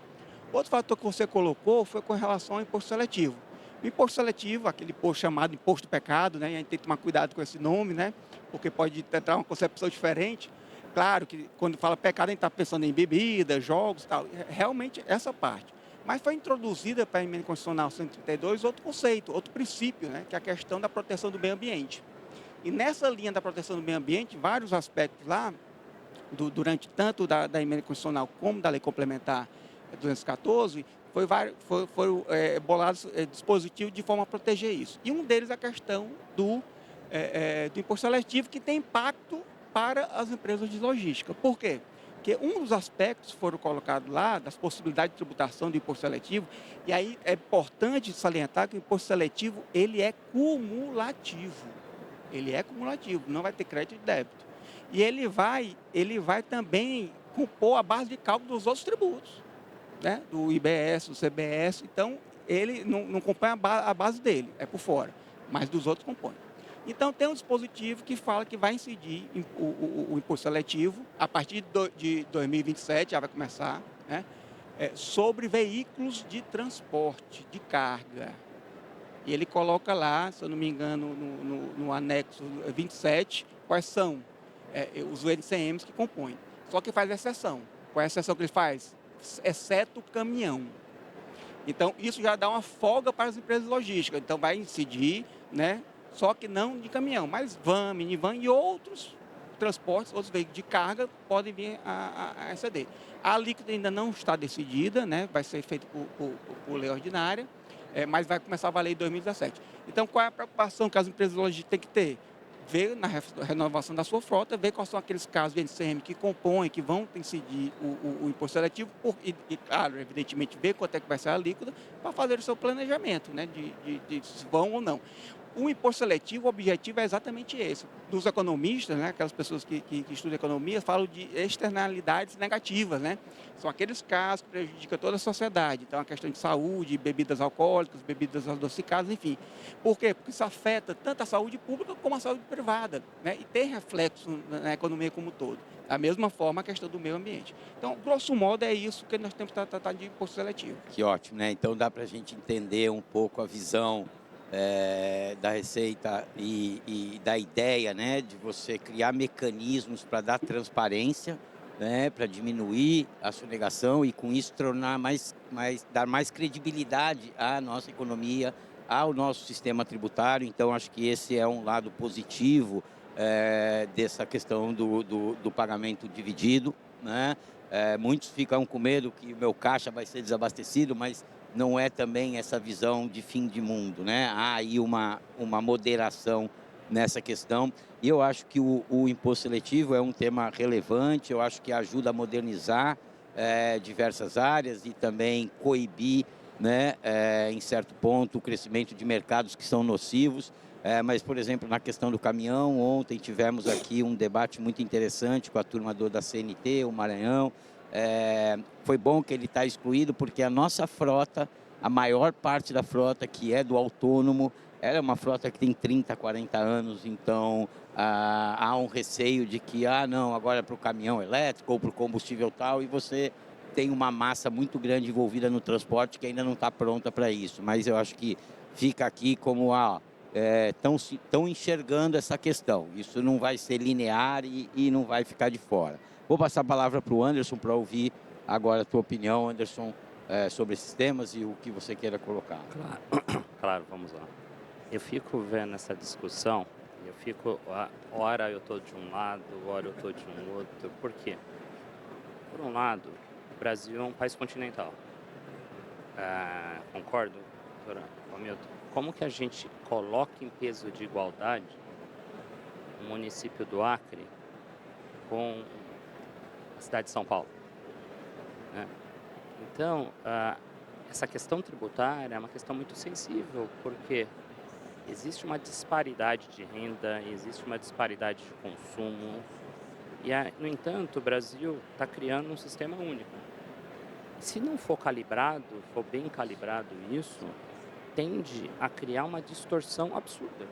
Outro fator que você colocou foi com relação ao imposto seletivo. O imposto seletivo, aquele imposto chamado imposto do pecado, né? E a gente tem que tomar cuidado com esse nome, né? Porque pode entrar uma concepção diferente. Claro que quando fala pecado, a gente está pensando em bebidas, jogos e tal. Realmente, essa parte. Mas foi introduzida para a emenda constitucional 132 outro conceito, outro princípio, né? Que é a questão da proteção do meio ambiente. E nessa linha da proteção do meio ambiente, vários aspectos lá, durante tanto da emenda constitucional como da lei complementar 214, foram bolados dispositivos de forma a proteger isso. E um deles é a questão do imposto seletivo, que tem impacto para as empresas de logística. Por quê? Porque um dos aspectos que foram colocados lá, das possibilidades de tributação do imposto seletivo, e aí é importante salientar que o imposto seletivo, ele é cumulativo. Ele é cumulativo, não vai ter crédito e débito. E ele vai também compor a base de cálculo dos outros tributos, né? Do IBS, do CBS. Então, ele não compõe a base dele, é por fora, mas dos outros compõe. Então, tem um dispositivo que fala que vai incidir o imposto seletivo, a partir de 2027, já vai começar, né? Sobre veículos de transporte, de carga. E ele coloca lá, se eu não me engano, no anexo 27, quais são os NCMs que compõem. Só que faz exceção. Qual é a exceção que ele faz? Exceto o caminhão. Então, isso já dá uma folga para as empresas logísticas. Então, vai incidir, né? Só que não de caminhão, mas van, minivan e outros transportes, outros veículos de carga podem vir a exceder. A alíquota ainda não está decidida, né? Vai ser feito por lei ordinária, mas vai começar a valer em 2017. Então, qual é a preocupação que as empresas logísticas têm que ter? Ver na renovação da sua frota, ver quais são aqueles casos de NCM que compõem, que vão incidir o imposto seletivo, claro, evidentemente, ver quanto é que vai ser a alíquota para fazer o seu planejamento, né, de se vão ou não. O imposto seletivo, o objetivo é exatamente esse. Dos economistas, né, aquelas pessoas que estudam economia, falam de externalidades negativas, né? São aqueles casos que prejudicam toda a sociedade. Então, a questão de saúde, bebidas alcoólicas, bebidas adocicadas, enfim. Por quê? Porque isso afeta tanto a saúde pública como a saúde privada, né? E tem reflexo na economia como um todo. Da mesma forma, a questão do meio ambiente. Então, grosso modo, é isso que nós temos que tratar de imposto seletivo. Que ótimo, né? Então dá para a gente entender um pouco a visão da Receita e da ideia, né, de você criar mecanismos para dar transparência, né, para diminuir a sonegação e com isso tornar dar mais credibilidade à nossa economia, ao nosso sistema tributário. Então acho que esse é um lado positivo dessa questão do pagamento dividido, né? Muitos ficam com medo que o meu caixa vai ser desabastecido, mas não é também essa visão de fim de mundo, né? Há aí uma moderação nessa questão. E eu acho que o imposto seletivo é um tema relevante, eu acho que ajuda a modernizar diversas áreas e também coibir, né, em certo ponto, o crescimento de mercados que são nocivos. Mas, por exemplo, na questão do caminhão, ontem tivemos aqui um debate muito interessante com a turma da CNT, o Maranhão. Foi bom que ele está excluído, porque a nossa frota, a maior parte da frota que é do autônomo, ela é uma frota que tem 30, 40 anos, então há um receio de que, não, agora é para o caminhão elétrico ou para o combustível tal, e você tem uma massa muito grande envolvida no transporte que ainda não está pronta para isso. Mas eu acho que fica aqui como, estão enxergando essa questão. Isso não vai ser linear e não vai ficar de fora. Vou passar a palavra para o Anderson para ouvir agora a tua opinião, Anderson, sobre esses temas e o que você queira colocar. Claro, vamos lá. Eu fico vendo essa discussão, hora eu estou de um lado, hora eu estou de um outro. Por quê? Por um lado, o Brasil é um país continental. Concordo, doutora Hamilton? Como que a gente coloca em peso de igualdade o município do Acre com a cidade de São Paulo, né? Então, essa questão tributária é uma questão muito sensível, porque existe uma disparidade de renda, existe uma disparidade de consumo, e, no entanto, o Brasil está criando um sistema único. Se não for calibrado, for bem calibrado isso, tende a criar uma distorção absurda.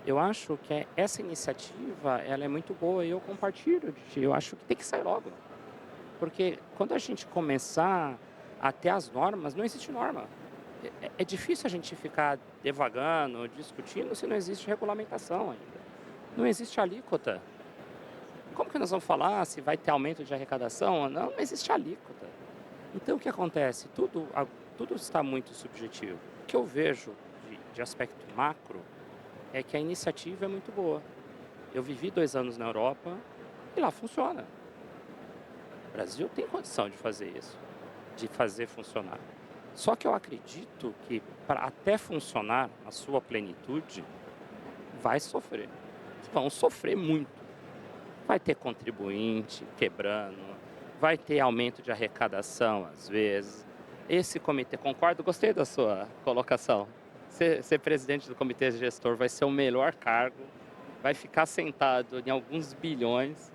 Eu acho que essa iniciativa ela é muito boa e eu compartilho. Eu acho que tem que sair logo. Porque quando a gente começar a ter as normas, não existe norma. É difícil a gente ficar devagando, discutindo, se não existe regulamentação ainda. Não existe alíquota. Como que nós vamos falar se vai ter aumento de arrecadação? Não existe alíquota. Então o que acontece? Tudo está muito subjetivo. O que eu vejo de aspecto macro é que a iniciativa é muito boa. Eu vivi 2 anos na Europa e lá funciona. O Brasil tem condição de fazer isso, de fazer funcionar. Só que eu acredito que para até funcionar na sua plenitude, vai sofrer. Vão sofrer muito. Vai ter contribuinte quebrando, vai ter aumento de arrecadação às vezes. Esse comitê, concordo, gostei da sua colocação. Ser presidente do comitê gestor vai ser o melhor cargo, vai ficar sentado em alguns bilhões,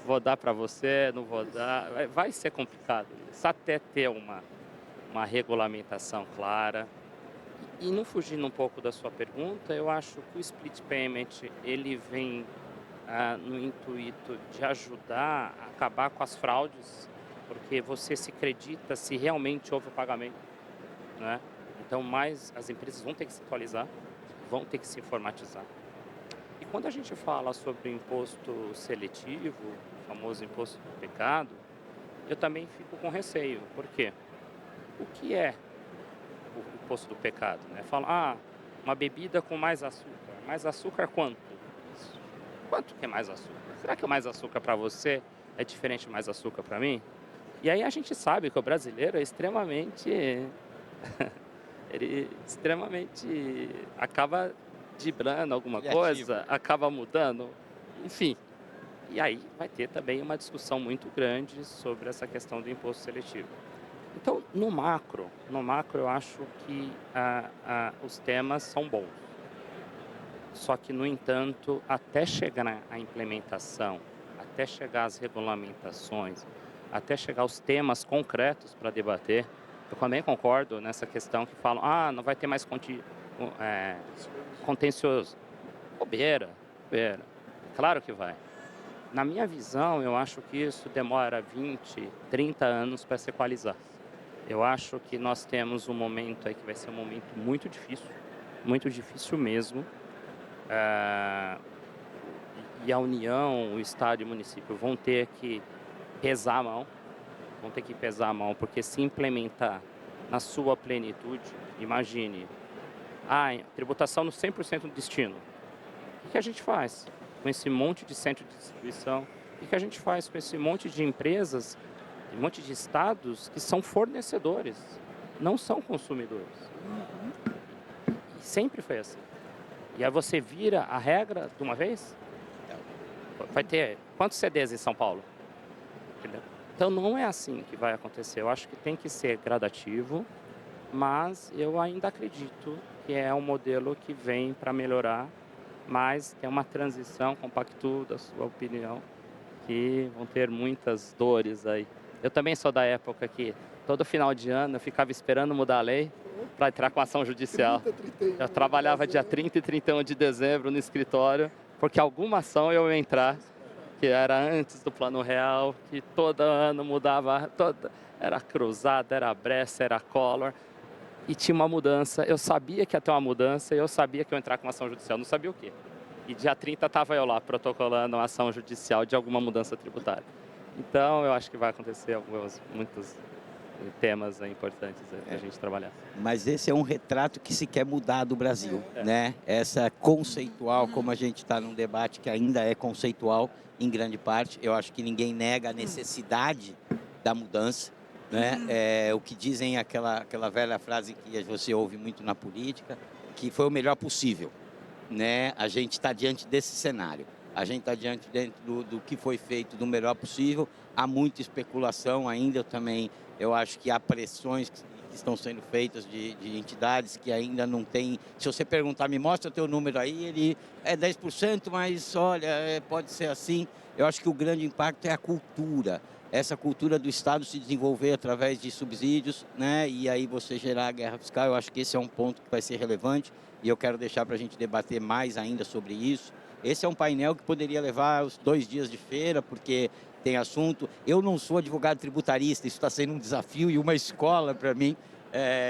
vou dar para você, não vou dar, vai ser complicado isso, até ter uma regulamentação clara. E não fugindo um pouco da sua pergunta, eu acho que o split payment ele vem no intuito de ajudar a acabar com as fraudes, porque você se acredita se realmente houve o pagamento, né? Então, as empresas vão ter que se atualizar, vão ter que se informatizar. E quando a gente fala sobre o imposto seletivo, o famoso imposto do pecado, eu também fico com receio. Por quê? O que é o imposto do pecado, né? Fala, uma bebida com mais açúcar. Mais açúcar quanto? quanto que é mais açúcar? Será que o mais açúcar para você é diferente do mais açúcar para mim? E aí a gente sabe que o brasileiro é extremamente, ele extremamente acaba driblando alguma Criativo. coisa, acaba mudando, enfim. E aí vai ter também uma discussão muito grande sobre essa questão do imposto seletivo. Então, no macro eu acho que os temas são bons. Só que, no entanto, até chegar à implementação, até chegar às regulamentações, até chegar aos temas concretos para debater, eu também concordo nessa questão que falam, não vai ter mais contencioso. Bobeira, bobeira. Claro que vai. Na minha visão, eu acho que isso demora 20, 30 anos para se equalizar. Eu acho que nós temos um momento aí que vai ser um momento muito difícil mesmo. E a União, o Estado e o município vão ter que pesar a mão, porque se implementar na sua plenitude, imagine, tributação no 100% do destino. O que a gente faz com esse monte de centro de distribuição? O que a gente faz com esse monte de empresas, um monte de estados que são fornecedores, não são consumidores? E sempre foi assim. E aí você vira a regra de uma vez? Vai ter quantos CDs em São Paulo? Entendeu? Então não é assim que vai acontecer. Eu acho que tem que ser gradativo, mas eu ainda acredito que é um modelo que vem para melhorar, mas tem uma transição, compacto da sua opinião, que vão ter muitas dores aí. Eu também sou da época que todo final de ano eu ficava esperando mudar a lei para entrar com ação judicial. Eu trabalhava dia 30 e 31 de dezembro no escritório, porque alguma ação eu ia entrar, que era antes do Plano Real, que todo ano mudava, era cruzada, era Bresser, era Collor, e tinha uma mudança. Eu sabia que ia ter uma mudança e eu sabia que eu ia entrar com ação judicial, não sabia o quê. E dia 30 estava eu lá protocolando uma ação judicial de alguma mudança tributária. Então eu acho que vai acontecer muitos temas importantes para a gente trabalhar. Mas esse é um retrato que se quer mudar do Brasil, né? Essa conceitual, como a gente está num debate que ainda é conceitual em grande parte, eu acho que ninguém nega a necessidade da mudança, né? O que dizem aquela velha frase que você ouve muito na política, que foi o melhor possível, né? A gente está diante desse cenário. A gente está diante dentro do que foi feito do melhor possível. Há muita especulação ainda eu acho que há pressões que estão sendo feitas de entidades que ainda não têm. Se você perguntar, me mostra o teu número aí, ele é 10%, mas olha, pode ser assim. Eu acho que o grande impacto é a cultura. Essa cultura do Estado se desenvolver através de subsídios, né? E aí você gerar a guerra fiscal. Eu acho que esse é um ponto que vai ser relevante e eu quero deixar para a gente debater mais ainda sobre isso. Esse é um painel que poderia levar os 2 dias de feira, porque tem assunto. Eu não sou advogado tributarista, isso está sendo um desafio e uma escola para mim.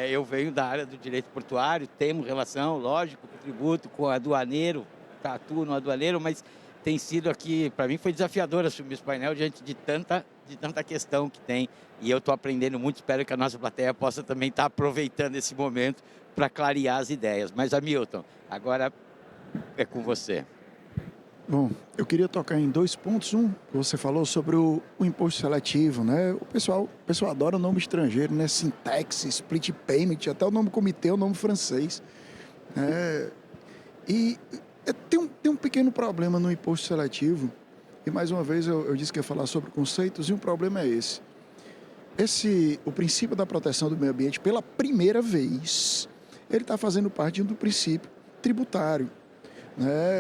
Eu venho da área do direito portuário, temos relação, lógico, com o tributo, com o aduaneiro, atuo no aduaneiro, mas tem sido aqui, para mim foi desafiador assumir esse painel diante de tanta questão que tem. E eu estou aprendendo muito, espero que a nossa plateia possa também estar aproveitando esse momento para clarear as ideias. Mas, Hamilton, agora é com você. Bom, eu queria tocar em 2 pontos. Você falou sobre o imposto seletivo, né? O pessoal adora o nome estrangeiro, né? Syntax, split payment, até o nome comitê é o nome francês. E tem um pequeno problema no imposto seletivo. E mais uma vez eu disse que ia falar sobre conceitos e um problema é esse. O princípio da proteção do meio ambiente, pela primeira vez, ele está fazendo parte do princípio tributário.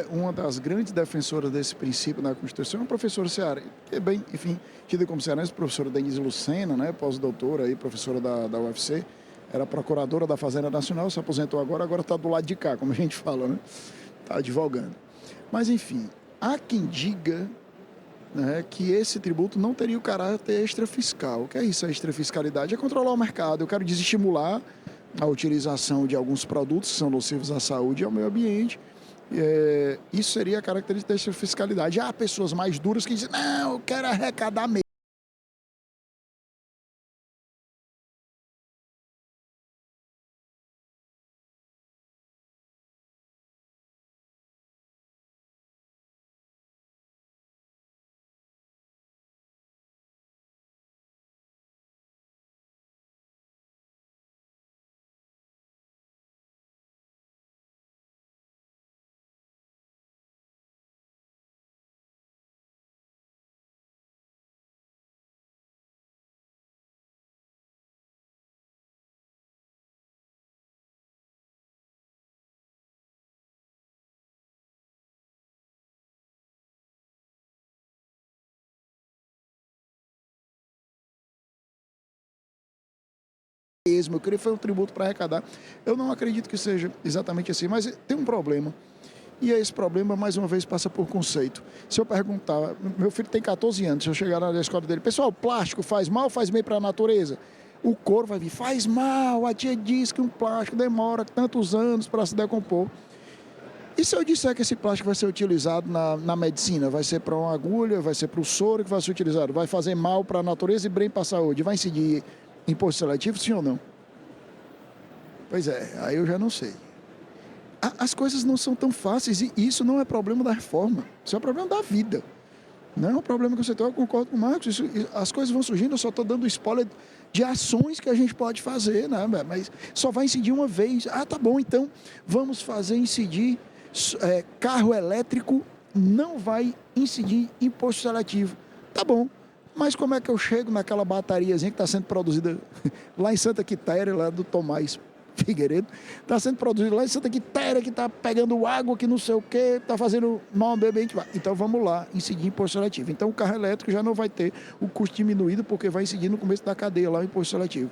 Uma das grandes defensoras desse princípio na Constituição é uma professora cearense, que é bem, enfim, tida como cearense, professora Denise Lucena, pós-doutora, professora da UFC, era procuradora da Fazenda Nacional, se aposentou agora está do lado de cá, como a gente fala, né? Está advogando. Mas, enfim, há quem diga que esse tributo não teria o caráter extrafiscal. O que é isso, a extrafiscalidade? É controlar o mercado. Eu quero desestimular a utilização de alguns produtos que são nocivos à saúde e ao meio ambiente. Isso seria a característica da fiscalidade. Há pessoas mais duras que dizem, não, eu quero arrecadar mesmo. mesmo, eu queria fazer um tributo para arrecadar. Eu não acredito que seja exatamente assim, mas tem um problema. E esse problema, mais uma vez, passa por conceito. Se eu perguntar, meu filho tem 14 anos, se eu chegar na escola dele, pessoal, plástico faz mal ou faz bem para a natureza? O coro vai vir, faz mal, a tia diz que um plástico demora tantos anos para se decompor. E se eu disser que esse plástico vai ser utilizado na medicina? Vai ser para uma agulha, vai ser para o soro que vai ser utilizado? Vai fazer mal para a natureza e bem para a saúde? Vai incidir imposto seletivo, sim ou não? Pois é, aí eu já não sei. As coisas não são tão fáceis e isso não é problema da reforma, isso é problema da vida. Não é um problema que você tem, eu concordo com o Marcos, as coisas vão surgindo, eu só estou dando spoiler de ações que a gente pode fazer, né? Mas só vai incidir uma vez. Ah, tá bom, então vamos fazer incidir carro elétrico, não vai incidir imposto seletivo. Tá bom, mas como é que eu chego naquela batariazinha que está sendo produzida lá em Santa Quitéria, lá do Tomás Figueiredo, está sendo produzido lá em Santa Quitéria, que está pegando água, que não sei o quê, está fazendo mal ambiente. Então vamos lá, incidir imposto seletivo. Então o carro elétrico já não vai ter o custo diminuído, porque vai incidir no começo da cadeia lá o imposto seletivo.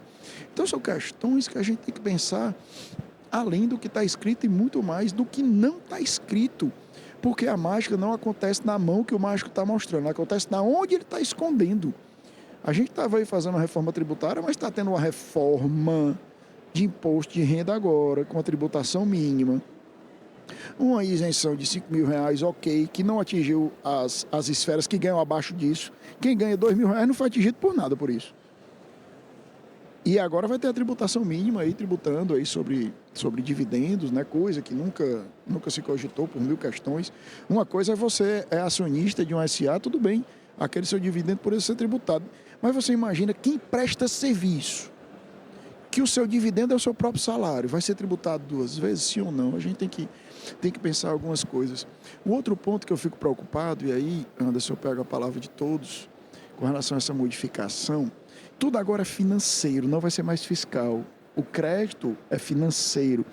Então são questões que a gente tem que pensar além do que está escrito e muito mais do que não está escrito. Porque a mágica não acontece na mão que o mágico está mostrando, ela acontece na onde ele está escondendo. A gente estava aí fazendo uma reforma tributária, mas está tendo uma reforma de imposto de renda agora, com a tributação mínima. Uma isenção de R$5.000, ok, que não atingiu as esferas que ganham abaixo disso. Quem ganha R$2.000 não foi atingido por nada por isso. E agora vai ter a tributação mínima aí, tributando aí sobre dividendos, né? Coisa que nunca se cogitou por mil questões. Uma coisa é você é acionista de um SA, tudo bem, aquele seu dividendo por ser tributado. Mas você imagina quem presta serviço, que o seu dividendo é o seu próprio salário, vai ser tributado 2 vezes, sim ou não? A gente tem que pensar algumas coisas. O outro ponto que eu fico preocupado, e aí, Anderson, eu pego a palavra de todos, com relação a essa modificação, tudo agora é financeiro, não vai ser mais fiscal. O crédito é financeiro.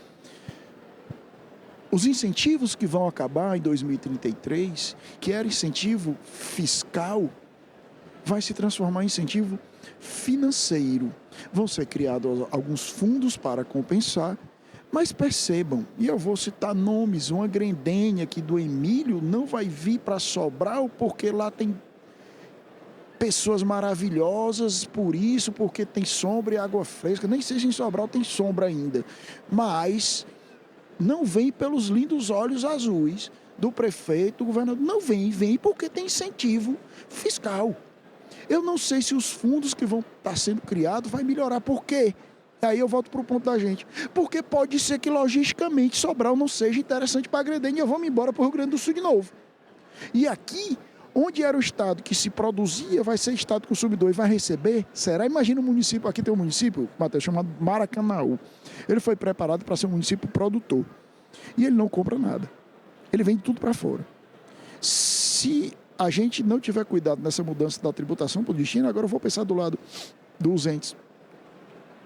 Os incentivos que vão acabar em 2033, que era incentivo fiscal, vai se transformar em incentivo financeiro. Vão ser criados alguns fundos para compensar, mas percebam, e eu vou citar nomes, uma Grendenha aqui do Emílio não vai vir para Sobral porque lá tem pessoas maravilhosas por isso, porque tem sombra e água fresca, nem sei se em Sobral tem sombra ainda, mas não vem pelos lindos olhos azuis do prefeito, do governador, não vem porque tem incentivo fiscal. Eu não sei se os fundos que vão estar sendo criados vai melhorar. Por quê? Aí eu volto para o ponto da gente. Porque pode ser que logisticamente Sobral não seja interessante para a Grendenha e eu vou me embora para o Rio Grande do Sul de novo. E aqui, onde era o estado que se produzia, vai ser estado consumidor e vai receber? Será? Imagina um município, aqui tem um município, Matheus, chamado Maracanaú. Ele foi preparado para ser um município produtor. E ele não compra nada. Ele vende tudo para fora. Se a gente não tiver cuidado nessa mudança da tributação para o destino, agora eu vou pensar do lado dos entes.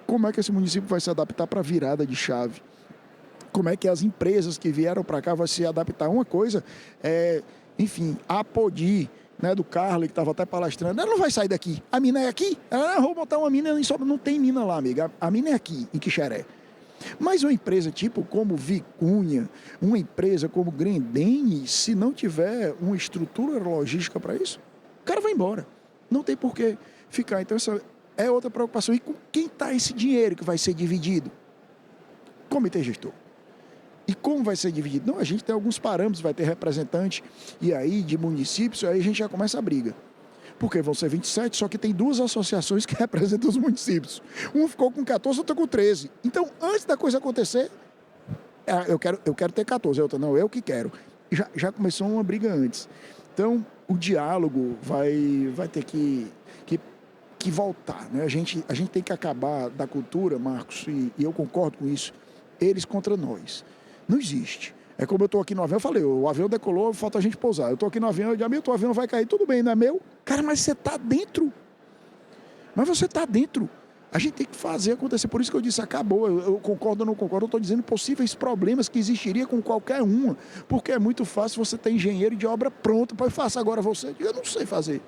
Como é que esse município vai se adaptar para a virada de chave? Como é que as empresas que vieram para cá vão se adaptar? Uma coisa enfim, a Apodi, né, do Carlos, que estava até palestrando, ela não vai sair daqui. A mina é aqui? Ela vou botar uma mina em Sobral. Não tem mina lá, amiga. A mina é aqui, em Quixeré. Mas uma empresa tipo como Vicunha, uma empresa como Grendene, se não tiver uma estrutura logística para isso, o cara vai embora. Não tem por que ficar. Então essa é outra preocupação. E com quem está esse dinheiro que vai ser dividido? Comitê gestor. E como vai ser dividido? Não, a gente tem alguns parâmetros, vai ter representante e aí de municípios, aí a gente já começa a briga. Porque vão ser 27, só que tem 2 associações que representam os municípios. Um ficou com 14, outro com 13. Então, antes da coisa acontecer, eu quero ter 14, a outra não, eu que quero. Já começou uma briga antes. Então, o diálogo vai ter que voltar, né? A gente tem que acabar da cultura, Marcos, e eu concordo com isso, eles contra nós. Não existe. É como eu estou aqui no avião, eu falei, o avião decolou, falta a gente pousar. Eu estou aqui no avião, eu digo, amigo, o avião vai cair, tudo bem, não é meu? Cara, mas você está dentro. Mas você está dentro. A gente tem que fazer acontecer. Por isso que eu disse, acabou. Eu concordo ou não concordo, eu estou dizendo possíveis problemas que existiria com qualquer uma. Porque é muito fácil você ter engenheiro de obra pronto, para faça agora você. Eu não sei fazer.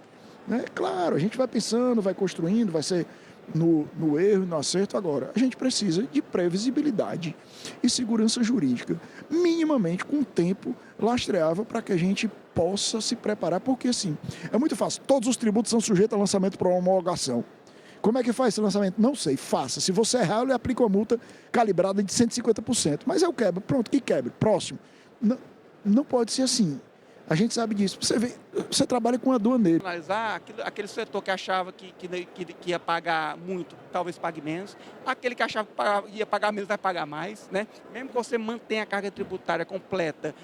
Né? Claro, a gente vai pensando, vai construindo, vai ser no erro e no acerto. Agora, a gente precisa de previsibilidade e segurança jurídica, minimamente com tempo lastreável para que a gente possa se preparar, porque assim, é muito fácil, todos os tributos são sujeitos a lançamento por homologação. Como é que faz esse lançamento? Não sei, faça. Se você errar, eu lhe aplico uma multa calibrada de 150%. Mas eu quebro, pronto, que quebre. Próximo. Não pode ser assim. A gente sabe disso. Você vê, você trabalha com aduaneiro. Analisar aquele setor que achava que ia pagar muito, talvez pague menos. Aquele que achava que ia pagar menos, vai pagar mais. Né? Mesmo que você mantenha a carga tributária completa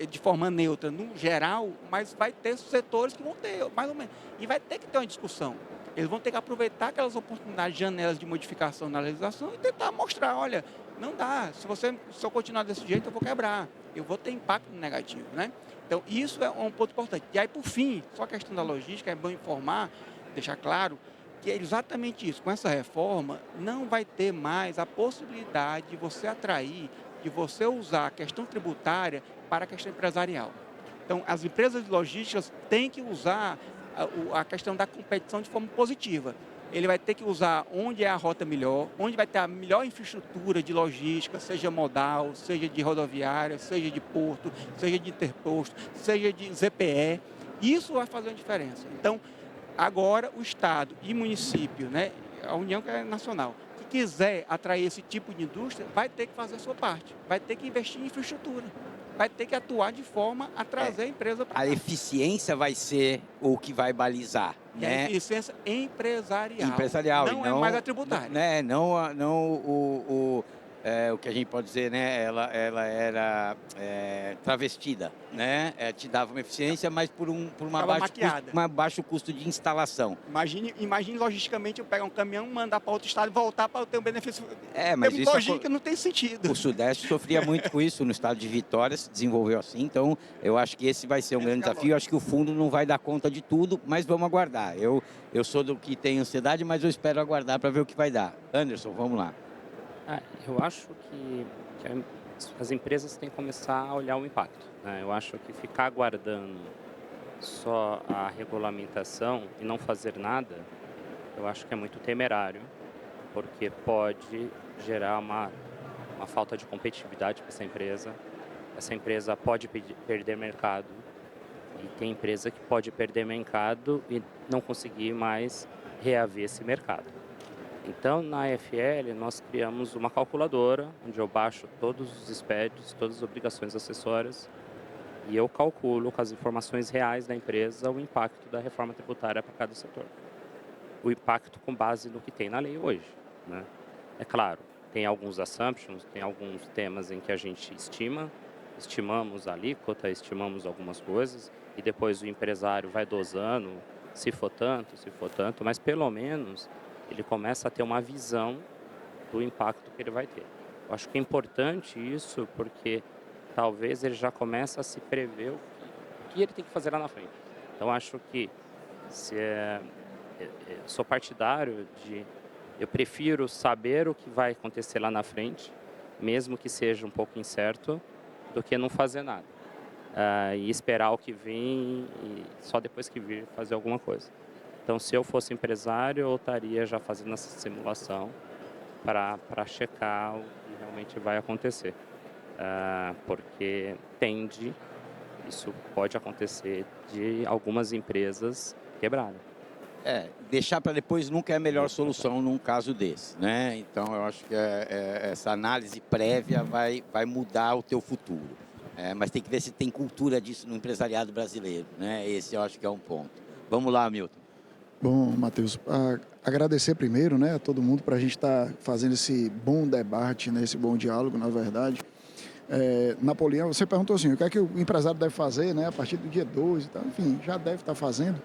de forma neutra no geral, mas vai ter setores que vão ter, mais ou menos. E vai ter que ter uma discussão. Eles vão ter que aproveitar aquelas oportunidades, janelas de modificação na legislação e tentar mostrar, olha, não dá, se eu continuar desse jeito eu vou quebrar, eu vou ter impacto negativo, né? Então isso é um ponto importante. E aí, por fim, só a questão da logística, é bom informar, deixar claro, que é exatamente isso, com essa reforma não vai ter mais a possibilidade de você atrair, de você usar a questão tributária para a questão empresarial. Então as empresas de logísticas têm que usar a questão da competição de forma positiva. Ele vai ter que usar onde é a rota melhor, onde vai ter a melhor infraestrutura de logística, seja modal, seja de rodoviária, seja de porto, seja de interposto, seja de ZPE. Isso vai fazer uma diferença. Então, agora o Estado e município, né, a União que é nacional, que quiser atrair esse tipo de indústria, vai ter que fazer a sua parte, vai ter que investir em infraestrutura. Vai ter que atuar de forma a trazer a empresa para cá. A eficiência vai ser o que vai balizar. E a eficiência empresarial. Não é mais a tributária. O que a gente pode dizer, né? Ela era travestida, né? Te dava uma eficiência, mas por um baixo custo de instalação. Imagine logisticamente eu pegar um caminhão, mandar para outro estado e voltar para eu ter um benefício. Mas isso logística não tem sentido. O Sudeste sofria muito com isso, no estado de Vitória se desenvolveu assim, então eu acho que esse vai ser um grande desafio. Eu acho que o fundo não vai dar conta de tudo, mas vamos aguardar. Eu sou do que tem ansiedade, mas eu espero aguardar para ver o que vai dar. Anderson, vamos lá. Eu acho que as empresas têm que começar a olhar o impacto, né? Eu acho que ficar aguardando só a regulamentação e não fazer nada, eu acho que é muito temerário, porque pode gerar uma falta de competitividade para essa empresa. Essa empresa pode perder mercado, e tem empresa que pode perder mercado e não conseguir mais reaver esse mercado. Então, na AFL, nós criamos uma calculadora, onde eu baixo todos os SPEDs, todas as obrigações acessórias, e eu calculo com as informações reais da empresa o impacto da reforma tributária para cada setor. O impacto com base no que tem na lei hoje, né? É claro, tem alguns assumptions, tem alguns temas em que a gente estimamos a alíquota, estimamos algumas coisas, e depois o empresário vai dosando, se for tanto, mas pelo menos ele começa a ter uma visão do impacto que ele vai ter. Eu acho que é importante isso, porque talvez ele já comece a se prever o que ele tem que fazer lá na frente. Então, acho que sou partidário eu prefiro saber o que vai acontecer lá na frente, mesmo que seja um pouco incerto, do que não fazer nada. E esperar o que vem e só depois que vir fazer alguma coisa. Então, se eu fosse empresário, eu estaria já fazendo essa simulação para checar o que realmente vai acontecer. Porque isso pode acontecer de algumas empresas quebrarem. Deixar para depois nunca é a melhor solução num caso desse, né? Então, eu acho que essa análise prévia vai mudar o teu futuro. Mas tem que ver se tem cultura disso no empresariado brasileiro, né? Esse eu acho que é um ponto. Vamos lá, Milton. Bom, Matheus, agradecer primeiro, né, a todo mundo para a gente estar fazendo esse bom debate, né, esse bom diálogo, na verdade. Napoleão, você perguntou assim, o que é que o empresário deve fazer, né, a partir do dia 12 e tal, enfim, já deve estar fazendo.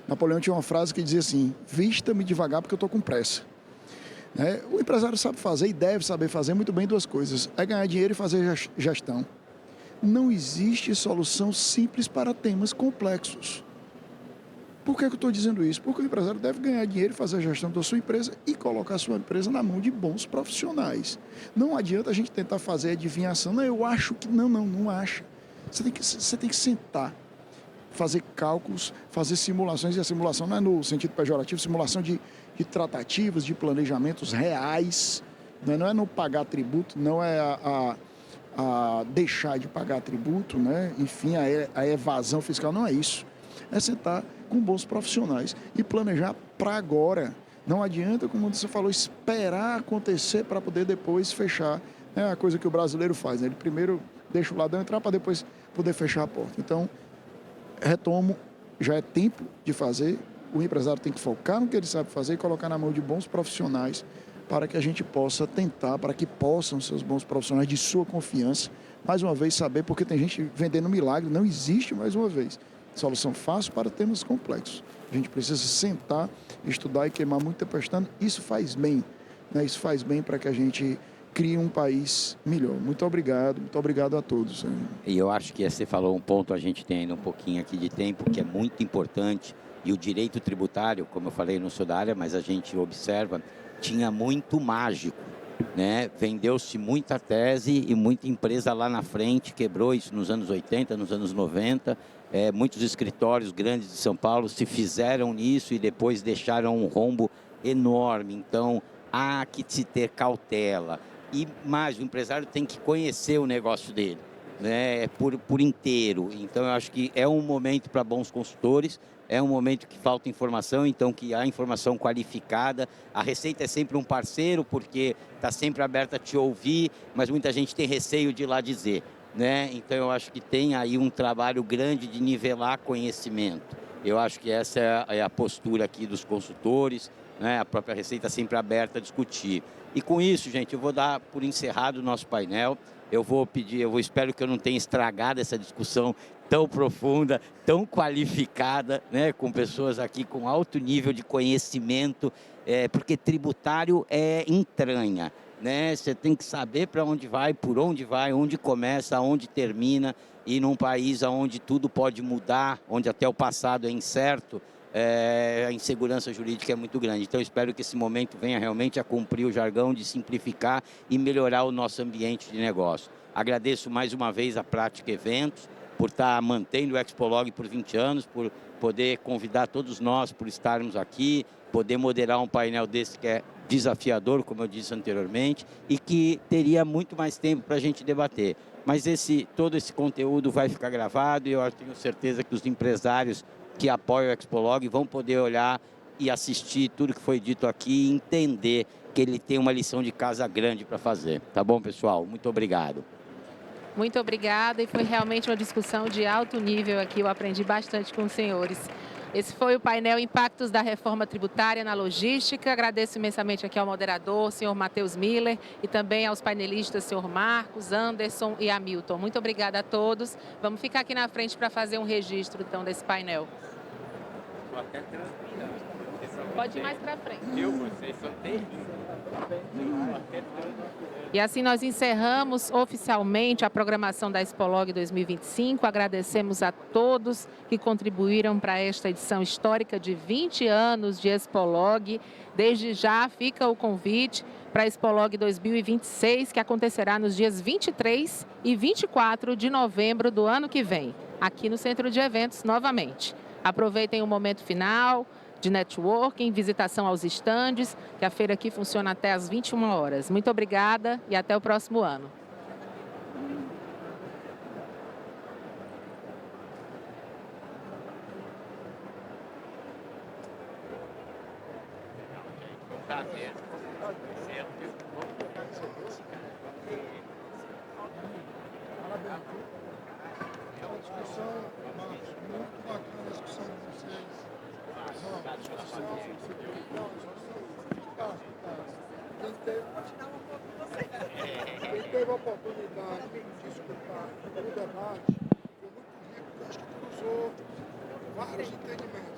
Napoleão tinha uma frase que dizia assim, vista-me devagar porque eu estou com pressa. O empresário sabe fazer e deve saber fazer muito bem duas coisas, é ganhar dinheiro e fazer gestão. Não existe solução simples para temas complexos. Por que eu estou dizendo isso? Porque o empresário deve ganhar dinheiro e fazer a gestão da sua empresa e colocar a sua empresa na mão de bons profissionais. Não adianta a gente tentar fazer adivinhação. Não, eu acho que... Não acha. Você tem que sentar, fazer cálculos, fazer simulações, e a simulação não é no sentido pejorativo, simulação de tratativas, de planejamentos reais, né? Não é não pagar tributo, não é a deixar de pagar tributo, né? Enfim, a evasão fiscal, não é isso. É sentar com bons profissionais e planejar para agora. Não adianta, como você falou, esperar acontecer para poder depois fechar. É a coisa que o brasileiro faz, né? Ele primeiro deixa o ladrão entrar para depois poder fechar a porta. Então, retomo, já é tempo de fazer. O empresário tem que focar no que ele sabe fazer e colocar na mão de bons profissionais para que a gente possa tentar, para que possam ser os bons profissionais de sua confiança, mais uma vez saber, porque tem gente vendendo milagre, não existe, mais uma vez, solução fácil para temas complexos. A gente precisa sentar, estudar e queimar muito tempo estudando. Isso faz bem, né? Isso faz bem para que a gente crie um país melhor. Muito obrigado a todos. E eu acho que você falou um ponto, a gente tem ainda um pouquinho aqui de tempo, que é muito importante, e o direito tributário, como eu falei, não sou da área, mas a gente observa, tinha muito mágico, né? Vendeu-se muita tese e muita empresa lá na frente quebrou isso nos anos 80, nos anos 90. Muitos escritórios grandes de São Paulo se fizeram nisso e depois deixaram um rombo enorme. Então, há que se ter cautela. E mais, o empresário tem que conhecer o negócio dele, né? Por inteiro. Então, eu acho que é um momento para bons consultores, é um momento que falta informação, então que há informação qualificada. A Receita é sempre um parceiro, porque está sempre aberta a te ouvir, mas muita gente tem receio de ir lá dizer, né? Então, eu acho que tem aí um trabalho grande de nivelar conhecimento. Eu acho que essa é a postura aqui dos consultores, né? A própria Receita sempre aberta a discutir. E com isso, gente, eu vou dar por encerrado o nosso painel. Eu espero que eu não tenha estragado essa discussão tão profunda, tão qualificada, né, com pessoas aqui com alto nível de conhecimento, porque tributário é entranha, né? Você tem que saber para onde vai, por onde vai, onde começa, onde termina, e num país onde tudo pode mudar, onde até o passado é incerto, a insegurança jurídica é muito grande. Então, eu espero que esse momento venha realmente a cumprir o jargão de simplificar e melhorar o nosso ambiente de negócio. Agradeço mais uma vez a Prática Eventos por estar mantendo o Expolog por 20 anos, por poder convidar todos nós, por estarmos aqui, poder moderar um painel desse que é desafiador, como eu disse anteriormente, e que teria muito mais tempo para a gente debater. Mas todo esse conteúdo vai ficar gravado e eu tenho certeza que os empresários que apoiam o Expolog vão poder olhar e assistir tudo que foi dito aqui e entender que ele tem uma lição de casa grande para fazer. Tá bom, pessoal? Muito obrigado. Muito obrigada, e foi realmente uma discussão de alto nível aqui, eu aprendi bastante com os senhores. Esse foi o painel Impactos da Reforma Tributária na Logística. Agradeço imensamente aqui ao moderador, senhor Matheus Miller, e também aos painelistas, senhor Marcos, Anderson e Hamilton. Muito obrigada a todos. Vamos ficar aqui na frente para fazer um registro, então, desse painel. Pode ir mais para frente. Vocês são terríveis. E assim nós encerramos oficialmente a programação da Expolog 2025. Agradecemos a todos que contribuíram para esta edição histórica de 20 anos de Expolog. Desde já fica o convite para a Expolog 2026, que acontecerá nos dias 23 e 24 de novembro do ano que vem, aqui no Centro de Eventos novamente. Aproveitem o momento final de networking, visitação aos estandes, que a feira aqui funciona até às 21 horas. Muito obrigada e até o próximo ano. Quem teve a oportunidade de escutar o debate foi muito rico, porque acho que cruzou vários entendimentos.